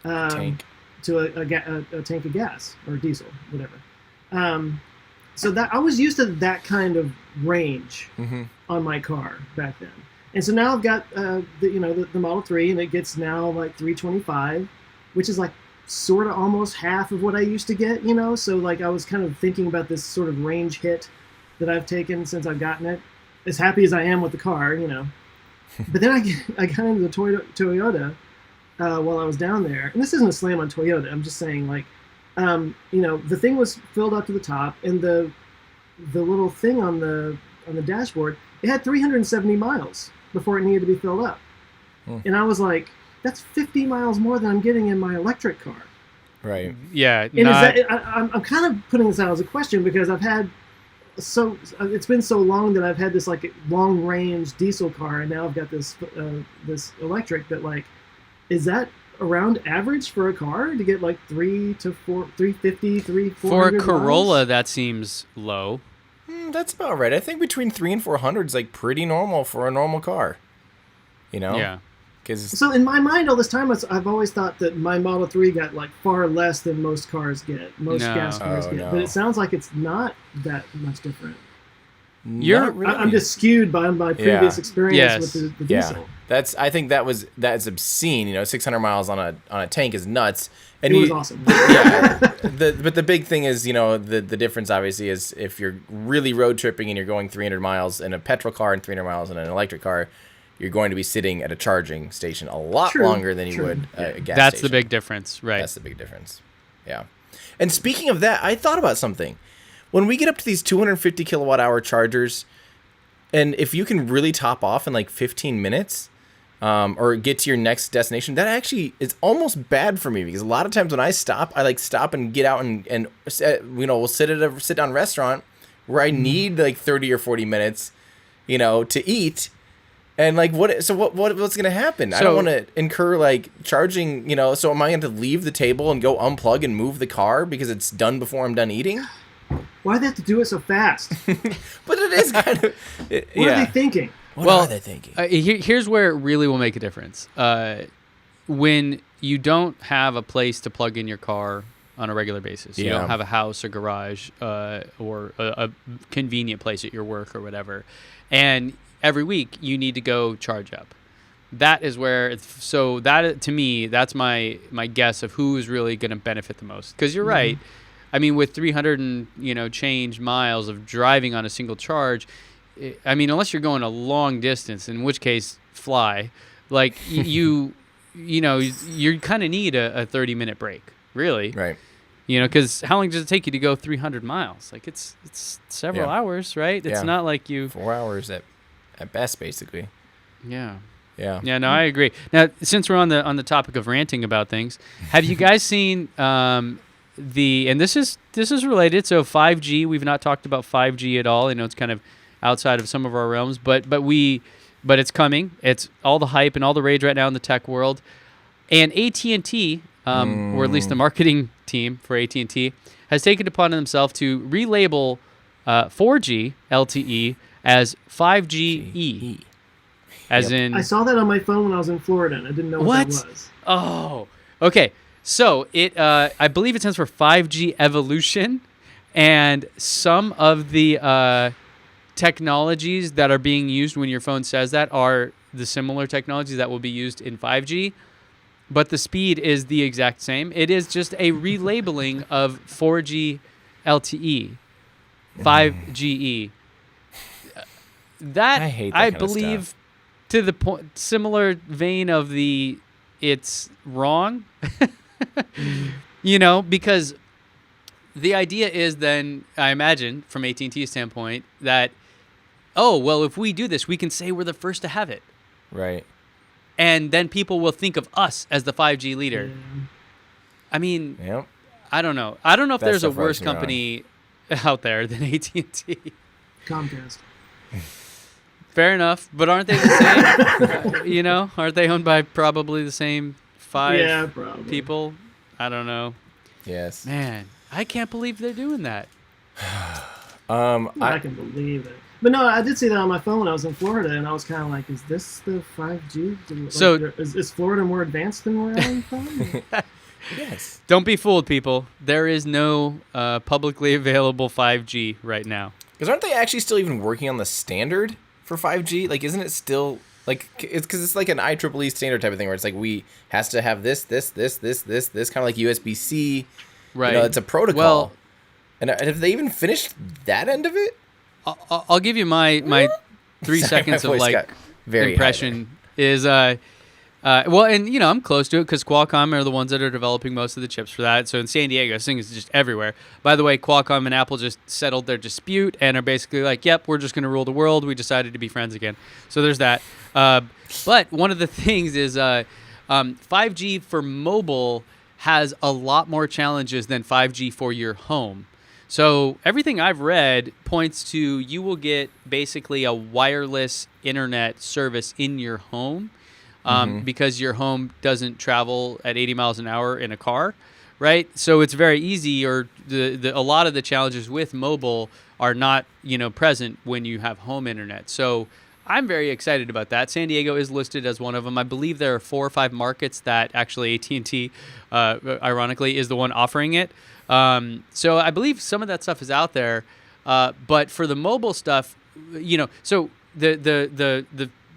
Tank. to a tank of gas or diesel, whatever. So that I was used to that kind of range on my car back then. And so now I've got the Model 3, and it gets now like 325, which is like sort of almost half of what I used to get, So like I was kind of thinking about this sort of range hit that I've taken since I've gotten it. As happy as I am with the car, But then I got into the Toyota while I was down there, and this isn't a slam on Toyota. I'm just saying, like, the thing was filled up to the top, and the little thing on the dashboard, it had 370 miles before it needed to be filled up. And I was like, that's 50 miles more than I'm getting in my electric car. Right. Yeah. And I'm kind of putting this out as a question because it's been so long that I've had this like long range diesel car, and now I've got this electric. But like, is that around average for a car to get like 350, 400 for a Corolla? miles? That seems low. That's about right. I think between 300 and 400 is like pretty normal for a normal car. Yeah. So in my mind, all this time, I've always thought that my Model 3 got like far less than most cars get, gas cars get. No. But it sounds like it's not that much different. Really. I'm just skewed by my previous experience with the diesel. I think that's obscene. 600 miles on a tank is nuts. And it was awesome. But the big thing is, the difference obviously is if you're really road tripping and you're going 300 miles in a petrol car and 300 miles in an electric car, you're going to be sitting at a charging station a lot longer than you would a gas That's station. the big difference, right? That's the big difference. Yeah. And speaking of that, I thought about something. When we get up to these 250 kilowatt hour chargers, and if you can really top off in like 15 minutes, or get to your next destination, that actually is almost bad for me because a lot of times when I stop, I like stop and get out and we'll sit at a sit down restaurant where I need like 30 or 40 minutes, to eat. And like what's gonna happen? I don't want to incur like charging, So am I going to leave the table and go unplug and move the car because it's done before I'm done eating? Why do they have to do it so fast? But it is kind of. What are they thinking? What are they thinking? Here's where it really will make a difference. When you don't have a place to plug in your car on a regular basis, you don't have a house or garage or a convenient place at your work or whatever, and every week you need to go charge up. That is where that to me, that's my guess of who is really going to benefit the most. Because you're right. I mean, with 300 and change miles of driving on a single charge, I mean, unless you're going a long distance, in which case fly, like you kind of need a 30-minute break, really. Right. Because how long does it take you to go 300 miles? Like it's several hours, right? It's not like 4 hours at best, basically. Yeah. Yeah. Yeah. No, I agree. Now, since we're on the topic of ranting about things, have you guys seen and this is related? So 5G, we've not talked about 5G at all. I know it's kind of outside of some of our realms, but it's coming. It's all the hype and all the rage right now in the tech world. And AT&T, or at least the marketing team for AT&T, has taken it upon themselves to relabel 4G LTE as 5GE. As in, I saw that on my phone when I was in Florida, and I didn't know what that was. Oh, okay. So it, I believe it stands for 5G evolution, and some of the technologies that are being used when your phone says that are the similar technologies that will be used in 5G, but the speed is the exact same. It is just a relabeling of 4G LTE, 5GE. That I hate that I kind of believe stuff. To the point, similar vein of the it's wrong, because the idea is then, I imagine, from AT&T's standpoint, that, if we do this, we can say we're the first to have it. Right. And then people will think of us as the 5G leader. Yeah. I mean, I don't know. I don't know if there's a worse company out there than AT&T. Comcast. Fair enough, but aren't they the same? Aren't they owned by probably the same five people? I don't know. Yes. Man, I can't believe they're doing that. I can believe it. But no, I did see that on my phone when I was in Florida, and I was kind of like, is this the 5G? So is Florida more advanced than where I'm from? Yes. Don't be fooled, people. There is no publicly available 5G right now. Because aren't they actually still even working on the standard for 5G? Like, isn't it still like it's because it's like an IEEE standard type of thing where it's like we has to have this kind of like USB-C. Right. It's a protocol. Well, and have they even finished that end of it? I'll give you my 3 Sorry, seconds my of voice like got very impression is well, and I'm close to it because Qualcomm are the ones that are developing most of the chips for that. So in San Diego, this thing is just everywhere. By the way, Qualcomm and Apple just settled their dispute and are basically like, yep, we're just going to rule the world. We decided to be friends again. So there's that. But one of the things is 5G for mobile has a lot more challenges than 5G for your home. So everything I've read points to you will get basically a wireless internet service in your home. Because your home doesn't travel at 80 miles an hour in a car, right? So it's very easy, or a lot of the challenges with mobile are not, present when you have home internet. So I'm very excited about that. San Diego is listed as one of them. I believe there are 4 or 5 markets that actually AT&T, ironically, is the one offering it. So I believe some of that stuff is out there. But for the mobile stuff, so the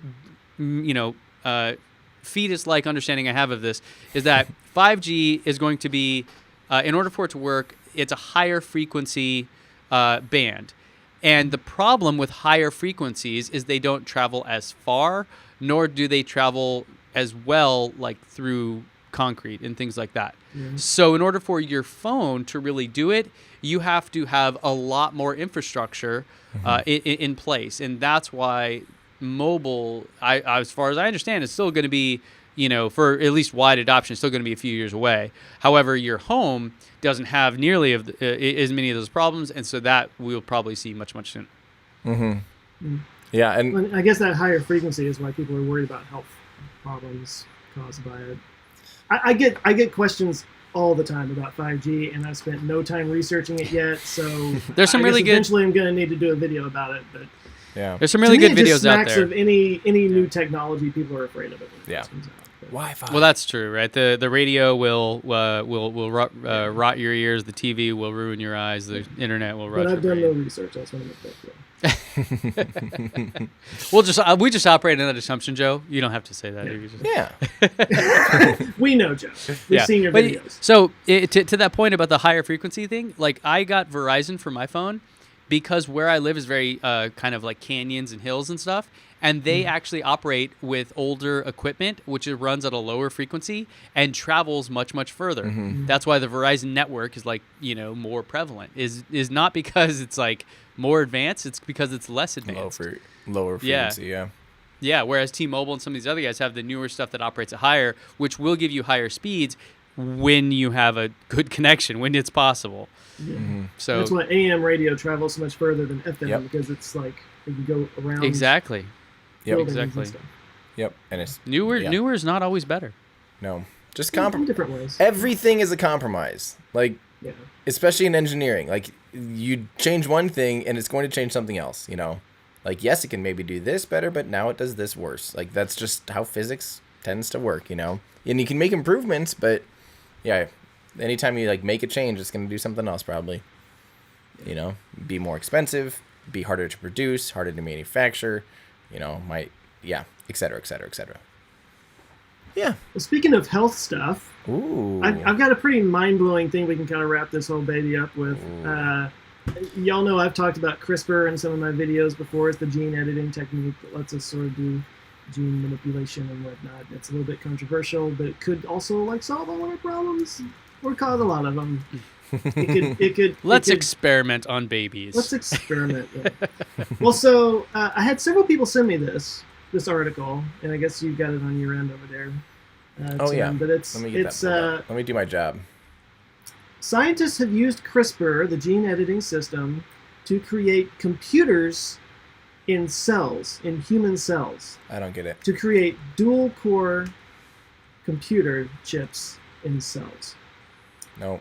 fetus-like understanding I have of this is that 5G is going to be, in order for it to work, it's a higher frequency band. And the problem with higher frequencies is they don't travel as far, nor do they travel as well, like through concrete and things like that. Mm-hmm. So in order for your phone to really do it, you have to have a lot more infrastructure in place. And that's why mobile, as far as I understand, is still going to be, for at least wide adoption, still going to be a few years away. However, your home doesn't have nearly as many of those problems, and so that we'll probably see much sooner. Mm-hmm. Mm-hmm. Yeah, and I guess that higher frequency is why people are worried about health problems caused by it. I get questions all the time about 5G, and I've spent no time researching it yet. So there's some really good. Eventually, I'm going to need to do a video about it, but. Yeah, there's some really good videos out there. Of any new technology, people are afraid of it. Yeah, Wi-Fi. Well, that's true, right? The radio will rot your ears. The TV will ruin your eyes. The internet will rot. But I've your done brain. no research. I just want to make that clear. We just operate in that assumption, Joe. You don't have to say that. Yeah. We know, Joe. We've seen your videos. So to that point about the higher frequency thing, like I got Verizon for my phone. Because where I live is very kind of like canyons and hills and stuff, and they actually operate with older equipment, which runs at a lower frequency and travels much further. Mm-hmm. That's why the Verizon network is like more prevalent. Is not because it's like more advanced; it's because it's less advanced. Lower frequency, yeah. Yeah. Whereas T-Mobile and some of these other guys have the newer stuff that operates at higher, which will give you higher speeds when you have a good connection, when it's possible. Yeah. Mm-hmm. So that's why AM radio travels so much further than FM because it's like it can go around. Exactly. Yep. Exactly. Yep. And it's newer is not always better. No, just compromise. Different ways. Everything is a compromise. Like, especially in engineering, like you change one thing and it's going to change something else. Like yes, it can maybe do this better, but now it does this worse. Like that's just how physics tends to work. And you can make improvements, but yeah. Anytime you like make a change, it's going to do something else probably. Be more expensive, be harder to produce, harder to manufacture, et cetera, et cetera, et cetera. Yeah. Well, speaking of health stuff, ooh, I've got a pretty mind-blowing thing we can kind of wrap this whole baby up with. Y'all know I've talked about CRISPR in some of my videos before. It's the gene editing technique that lets us sort of do gene manipulation and whatnot. It's a little bit controversial, but it could also solve all our problems. Or cause a lot of them. It could. Let's experiment on babies. Let's experiment. Yeah. Well, so I had several people send me this article, and I guess you've got it on your end over there. Tim, but let me do my job. Scientists have used CRISPR, the gene editing system, to create computers in cells, in human cells. I don't get it. To create dual-core computer chips in cells. No.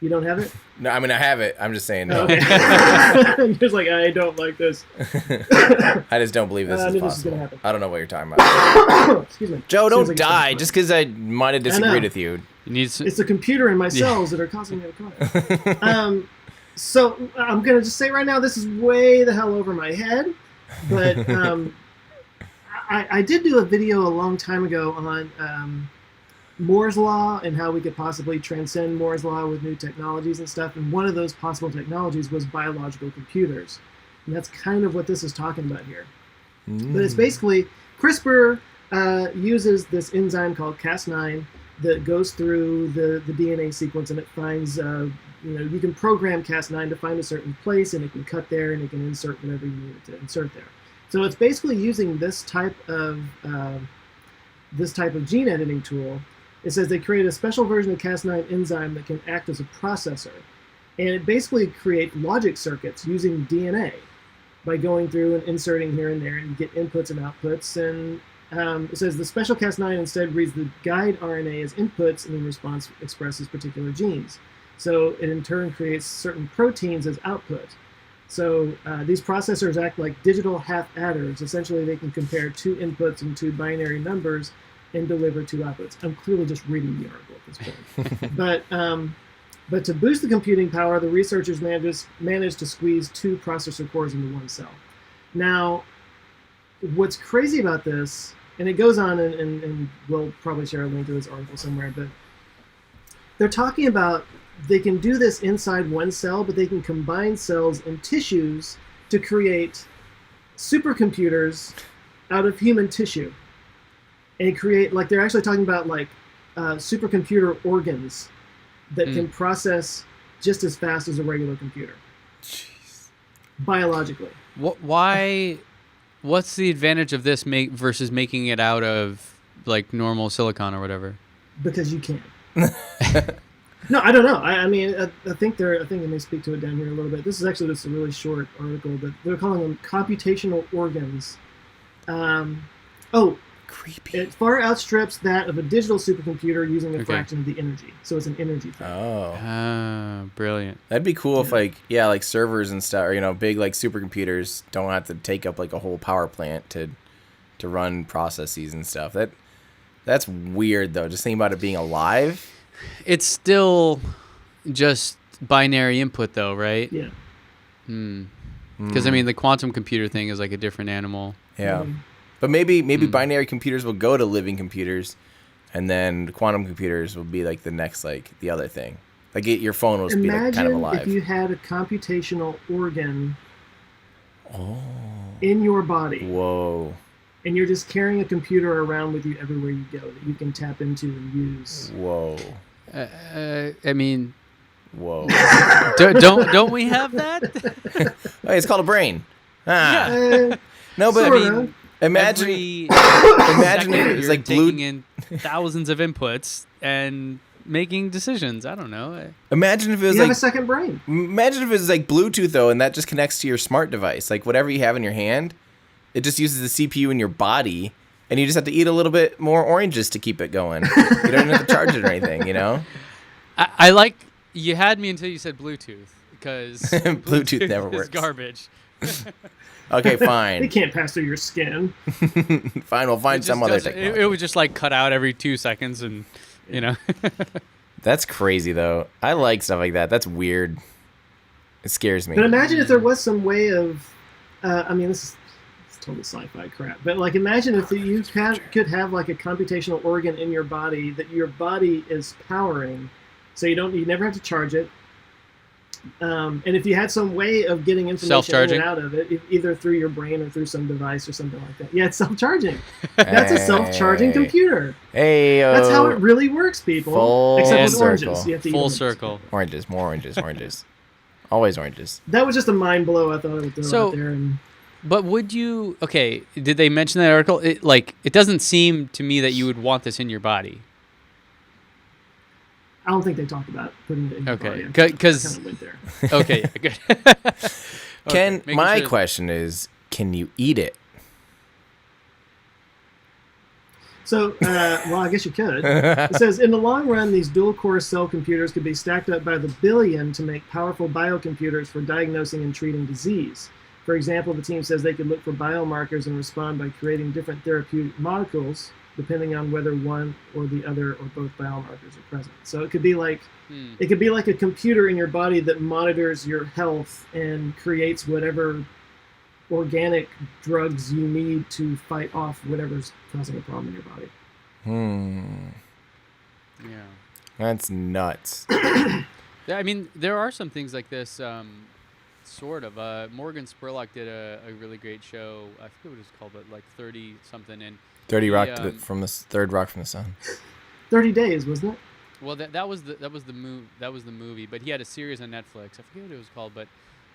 You don't have it? No, I mean, I have it. I'm just saying no. Okay. I'm just like, I don't like this. I just don't believe this is possible. This is gonna happen. I don't know what you're talking about. Excuse me. Joe, don't die just because I might have disagreed with you. It's the computer in my cells that are causing me to cry. So I'm going to just say right now, this is way the hell over my head. But I did do a video a long time ago on Moore's Law and how we could possibly transcend Moore's Law with new technologies and stuff. And one of those possible technologies was biological computers. And that's kind of what this is talking about here. But it's basically CRISPR uses this enzyme called Cas9 that goes through the DNA sequence, and it finds, you can program Cas9 to find a certain place, and it can cut there, and it can insert whatever you need it to insert there. So it's basically using this type of gene editing tool. It says they created a special version of Cas9 enzyme that can act as a processor, and it basically creates logic circuits using DNA by going through and inserting here and there, and you get inputs and outputs. And it says the special Cas9 instead reads the guide RNA as inputs, and in response expresses particular genes. So it in turn creates certain proteins as output. So these processors act like digital half-adders. Essentially, they can compare two inputs and two binary numbers and deliver two outputs. I'm clearly just reading the article at this point. But to boost the computing power, the researchers managed to squeeze two processor cores into one cell. Now, what's crazy about this, and it goes on, and we'll probably share a link to this article somewhere, but they're talking about they can do this inside one cell, but they can combine cells and tissues to create supercomputers out of human tissue. And create, like, they're actually talking about, like, supercomputer organs that can process just as fast as a regular computer. Jeez. Biologically. Why? What's the advantage of this versus making it out of, like, normal silicon or whatever? Because you can. No, I don't know. I mean, I think they may speak to it down here a little bit. This is actually just a really short article, but they're calling them computational organs. Creepy. It far outstrips that of a digital supercomputer using a fraction of the energy. So it's an energy thing. Oh. Brilliant. That'd be cool if, like servers and stuff, or, big, like, supercomputers don't have to take up, like, a whole power plant to run processes and stuff. That's weird, though. Just thinking about it being alive. It's still just binary input, though, right? Yeah. Because, I mean, the quantum computer thing is, like, a different animal. Yeah. But maybe binary computers will go to living computers, and then quantum computers will be, like, the next, like, the other thing. Like, your phone will be, like, kind of alive. Imagine if you had a computational organ in your body. Whoa. And you're just carrying a computer around with you everywhere you go that you can tap into and use. Whoa. I mean, whoa. don't we have that? Hey, it's called a brain. No, but sorta. I mean, imagine if it was like taking in thousands of inputs and making decisions. I don't know. Imagine if it was you like have a second brain. Imagine if it was like Bluetooth though, and that just connects to your smart device, like whatever you have in your hand. It just uses the CPU in your body, and you just have to eat a little bit more oranges to keep it going. You don't have to charge it or anything, I like, you had me until you said Bluetooth, because Bluetooth never works. Is garbage. Okay, fine. It can't pass through your skin. Fine, we'll find some other technology. It would just like cut out every 2 seconds, and That's crazy though. I like stuff like that. That's weird. It scares me. But imagine if there was some way of, this is total sci-fi crap. But like, imagine if you could have like a computational organ in your body that your body is powering, so you never have to charge it. And if you had some way of getting information in and out of it, either through your brain or through some device or something like that. Yeah, it's self-charging. That's a self-charging computer. Hey, that's how it really works, people. Full Except with circle. oranges. You have to Full eat circle. Oranges, more oranges, oranges. Always oranges. That was just a mind blow I thought I would throw out there. And but would you? Okay, did they mention that article? It doesn't seem to me that you would want this in your body. I don't think they talked about putting it in your body. Because went there. Okay, good. Ken, my question is, can you eat it? So, well, I guess you could. It says, in the long run, these dual-core cell computers could be stacked up by the billion to make powerful biocomputers for diagnosing and treating disease. For example, the team says they could look for biomarkers and respond by creating different therapeutic molecules, depending on whether one or the other or both biomarkers are present. So it could be like a computer in your body that monitors your health and creates whatever organic drugs you need to fight off whatever's causing a problem in your body. Yeah. That's nuts. Yeah, I mean, there are some things like this, sort of. Morgan Spurlock did a really great show. I forget what it was called, but like 30 something. And 30 he, Rock from the third rock from the sun. 30 Days, wasn't it? well, that was the movie. But he had a series on Netflix. I forget what it was called, but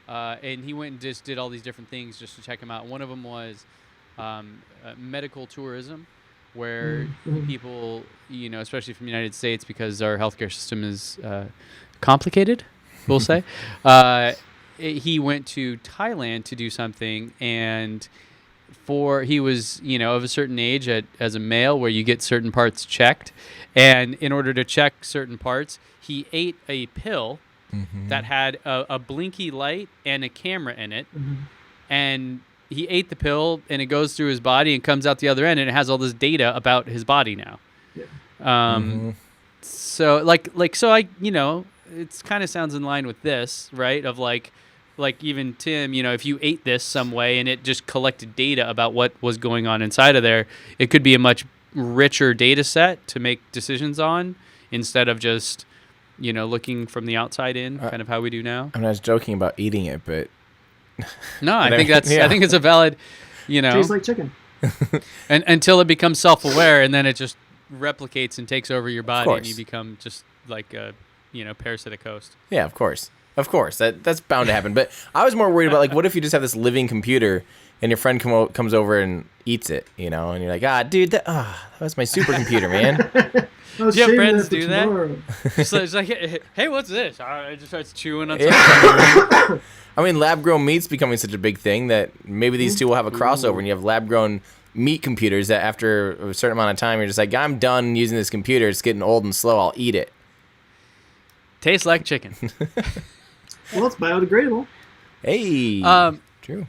and he went and just did all these different things just to check him out. One of them was medical tourism, where people, especially from the United States, because our healthcare system is complicated, we'll say. He went to Thailand to do something, and he was, of a certain age as a male, where you get certain parts checked, and in order to check certain parts, he ate a pill that had a blinky light and a camera in it, and he ate the pill, and it goes through his body and comes out the other end, and it has all this data about his body now. Yeah. So so I, it's kind of sounds in line with this, right? Of like even Tim, if you ate this some way and it just collected data about what was going on inside of there, it could be a much richer data set to make decisions on, instead of just, looking from the outside in, kind of how we do now. I was joking about eating it, but no, I think I think it's a valid, Tastes like chicken. and until it becomes self-aware, and then it just replicates and takes over your body, and you become just like a, parasitic host. Yeah, of course. Of course, that's bound to happen. But I was more worried about, like, what if you just have this living computer and your friend comes over and eats it, and you're like, dude, that was my supercomputer, man. Do you have friends do that? It's like, hey, what's this? It just starts chewing on something. I mean, lab-grown meat's becoming such a big thing that maybe these two will have a crossover, and you have lab-grown meat computers that after a certain amount of time, you're just like, I'm done using this computer. It's getting old and slow. I'll eat it. Tastes like chicken. Well, it's biodegradable. Hey, true.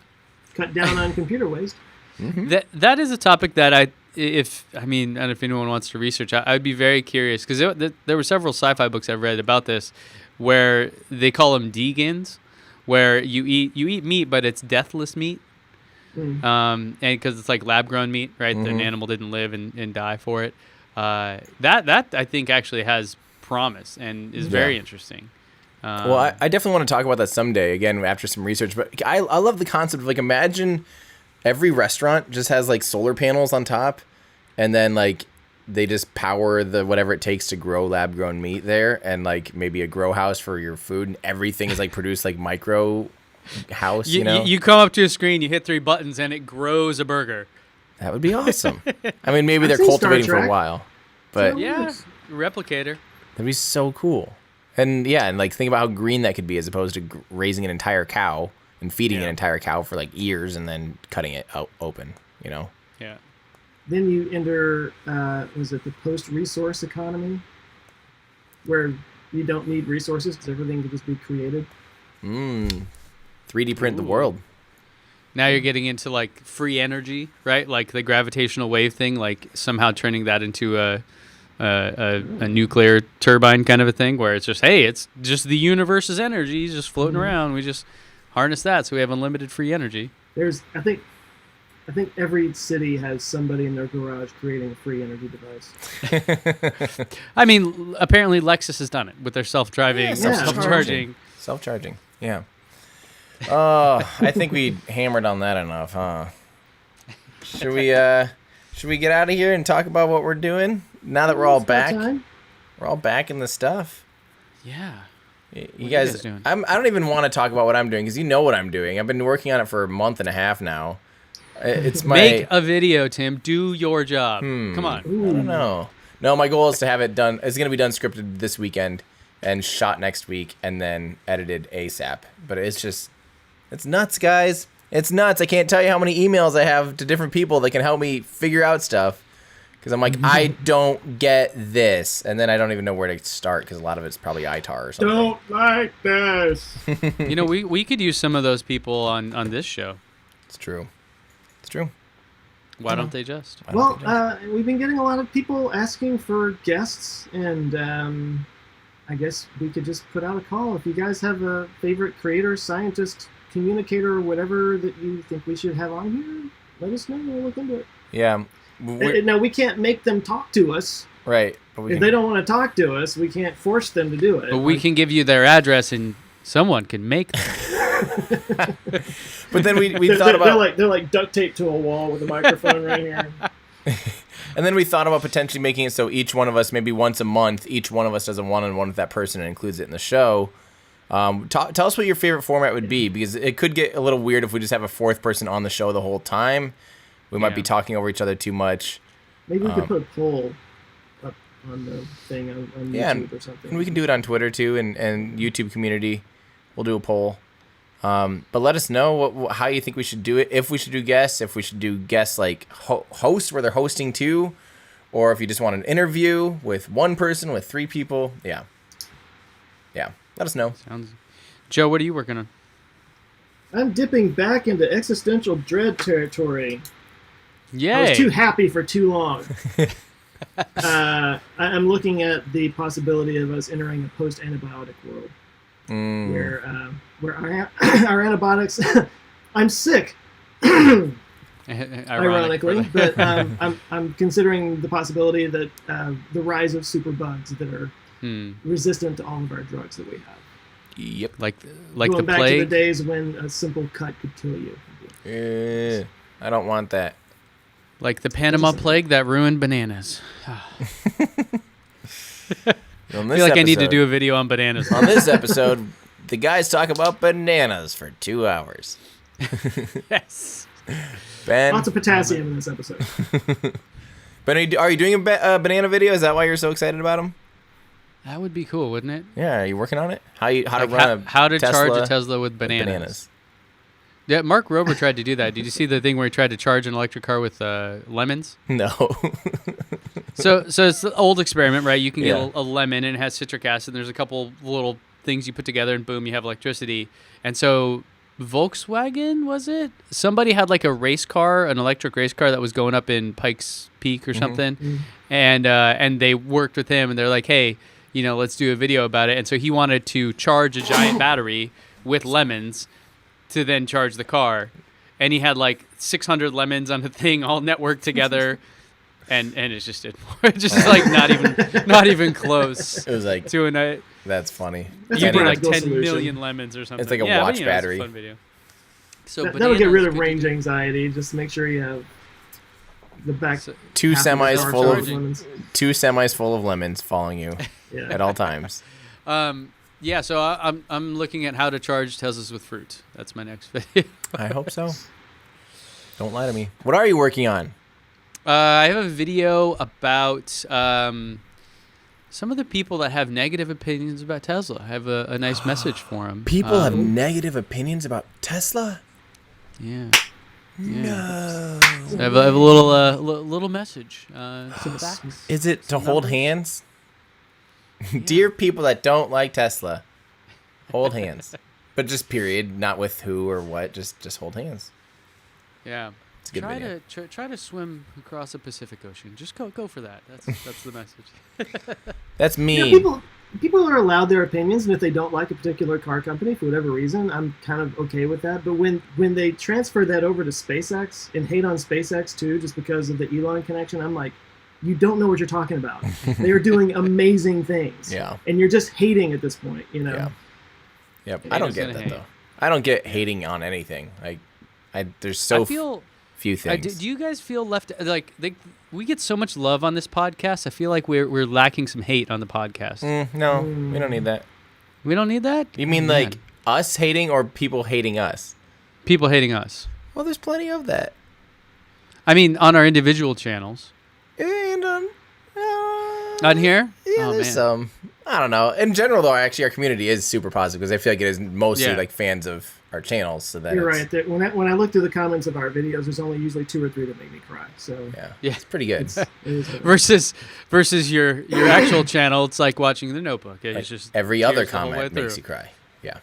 Cut down on computer waste. That is a topic that I don't know if anyone wants to research, I'd be very curious, because there were several sci-fi books I've read about this, where they call them degans, where you eat meat, but it's deathless meat, and because it's like lab-grown meat, right? An animal didn't live and die for it. That I think actually has promise and is very interesting. Well, I definitely want to talk about that someday, again, after some research. But I love the concept of, like, imagine every restaurant just has, like, solar panels on top, and then, like, they just power the whatever it takes to grow lab-grown meat there, and, like, maybe a grow house for your food, and everything is, like, produced, like, micro house, You come up to a screen, you hit 3 buttons, and it grows a burger. That would be awesome. I mean, maybe they're cultivating for a while. But yeah, replicator. That'd be so cool. And yeah, and like think about how green that could be as opposed to raising an entire cow and feeding an entire cow for like years and then cutting it out open, Yeah. Then you enter, was it the post-resource economy, where you don't need resources because everything can just be created? 3D print the world. Now you're getting into like free energy, right? Like the gravitational wave thing, like somehow turning that into a nuclear turbine kind of a thing, where it's just, hey, it's just the universe's energy just floating around. We just harness that, so we have unlimited free energy. I think every city has somebody in their garage creating a free energy device. I mean, apparently Lexus has done it with their self-driving, self-charging. Self-charging, yeah. Oh, I think we hammered on that enough, huh? Should we get out of here and talk about what we're doing now that we're all back? We're all back in the stuff. Yeah. You guys doing? I don't even want to talk about what I'm doing because you know what I'm doing. I've been working on it for a month and a half now. It's Make a video, Tim. Do your job. Come on. I don't know. No, my goal is to have it done. It's going to be done scripted this weekend and shot next week and then edited ASAP. But it's nuts, guys. It's nuts. I can't tell you how many emails I have to different people that can help me figure out stuff. Because I'm like, I don't get this. And then I don't even know where to start because a lot of it's probably ITAR or something. Don't like this. We could use some of those people on this show. It's true. Why don't they just? We've been getting a lot of people asking for guests, and I guess we could just put out a call. If you guys have a favorite creator, scientist, communicator or whatever that you think we should have on here, let us know. We'll look into it. Yeah. Now, we can't make them talk to us. Right. But If they don't want to talk to us, we can't force them to do it. But we can give you their address and someone can make them. But then we thought about... They're like duct taped to a wall with a microphone right here. And then we thought about potentially making it so each one of us, maybe once a month, each one of us does a one-on-one with that person and includes it in the show. Tell us what your favorite format would be, because it could get a little weird if we just have a fourth person on the show the whole time. We might be talking over each other too much. Maybe we could put a poll up on the thing on YouTube or something. And we can do it on Twitter too, and YouTube community. We'll do a poll. But let us know how you think we should do it. If we should do guests, if we should do guests like hosts where they're hosting too, or if you just want an interview with one person, with 3 people. Yeah. Let us know. Joe, what are you working on? I'm dipping back into existential dread territory. Yay. I was too happy for too long. I'm looking at the possibility of us entering a post-antibiotic world. Where our antibiotics, I'm sick, ironically, but I'm considering the possibility that the rise of superbugs that are resistant to all of our drugs that we have. Yep, like Going the back plague. to the days when a simple cut could kill you. I don't want that. Like the Panama plague that ruined bananas. I feel like I need to do a video on bananas. On this episode, the guys talk about bananas for 2 hours. Yes. Ben, Lots of potassium in this episode. Ben, are you doing a banana video? Is that why you're so excited about them? That would be cool, wouldn't it? Yeah, are you working on it? How to charge a Tesla with bananas. Yeah, Mark Rober tried to do that. Did you see the thing where he tried to charge an electric car with lemons? No. So it's the old experiment, right? You can get a lemon and it has citric acid. And there's a couple little things you put together and boom, you have electricity. And so Volkswagen, was it? Somebody had like a race car, an electric race car that was going up in Pikes Peak or something. And they worked with him and they're like, hey, let's do a video about it. And so he wanted to charge a giant battery with lemons to then charge the car. And he had like 600 lemons on the thing all networked together. And it just didn't work. Just like not even close. It was like to a night. That's funny. You need like 10 million lemons or something. It's like a watch battery. It's a fun video. So that would get rid of range anxiety. Just make sure you have the back. Two semis full of lemons following you at all times. So I'm looking at how to charge Teslas with fruit. That's my next video. I hope so. Don't lie to me. What are you working on? I have a video about some of the people that have negative opinions about Tesla. I have a nice message for them. People have negative opinions about Tesla? Yeah. No. So I have a little message. To the back. Is it to hold hands? Yeah. Dear people that don't like Tesla, hold hands. But just period, not with who or what. Just hold hands. Yeah. It's a good video. Try to swim across the Pacific Ocean. Just go for that. That's the message. That's me. Yeah, people are allowed their opinions, and if they don't like a particular car company for whatever reason, I'm kind of okay with that. But when they transfer that over to SpaceX and hate on SpaceX too, just because of the Elon connection, I'm like, you don't know what you're talking about. They are doing amazing things. Yeah. And you're just hating at this point, Yeah. Yep. I don't get that though. I don't get hating on anything. There's few things. Do you guys feel left we get so much love on this podcast? I feel like we're lacking some hate on the podcast. No, we don't need that. We don't need that? You mean like us hating or people hating us? People hating us. Well, there's plenty of that. I mean, on our individual channels. And on here? Yeah, there's some. I don't know. In general, though, actually, our community is super positive because I feel like it is mostly like fans of our channels. So that you're right. When I look through the comments of our videos, there's only usually 2 or 3 that make me cry. So yeah, it's pretty good. Versus your actual channel, it's like watching The Notebook. It's just every other comment makes you cry. Yeah,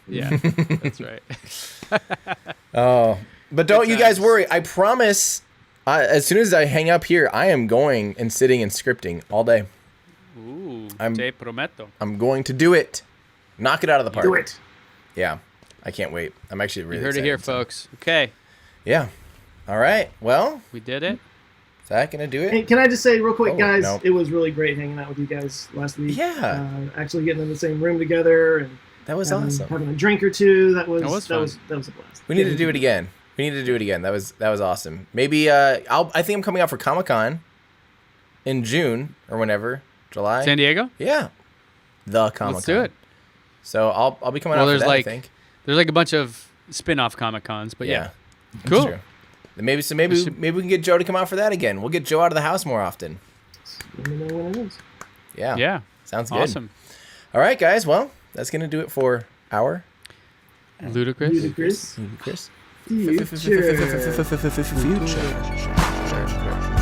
that's right. Oh, but don't you guys worry. I promise. As soon as I hang up here, I am going and sitting and scripting all day. Ooh, te prometo. I'm going to do it. Knock it out of the park. Do it. Yeah. I can't wait. I'm actually really You heard it excited. here, folks. Okay, Yeah. All right. Well, we did it. is that going to do it? Hey, can I just say real quick, Oh, guys? no. It was really great hanging out with you guys last week. Yeah. Actually getting in the same room together and That was having, awesome. having a drink or two. That was fun. that was a blast. We need to do it again. That was awesome. Maybe I think I'm coming out for Comic-Con in June or whenever. July. San Diego. Yeah. The Comic-Con. Let's do it. So I'll be coming Well, out for there's that, like I think. there's like a bunch of spin-off Comic Cons, but yeah. That's Cool. true. Maybe we can get Joe to come out for that again. We'll get Joe out of the house more often. Let me know when it is. Yeah. Yeah. Sounds good. Awesome. All right, guys. Well, that's gonna do it for our Ludicrous. Ludicrous. Chris. Future. Future.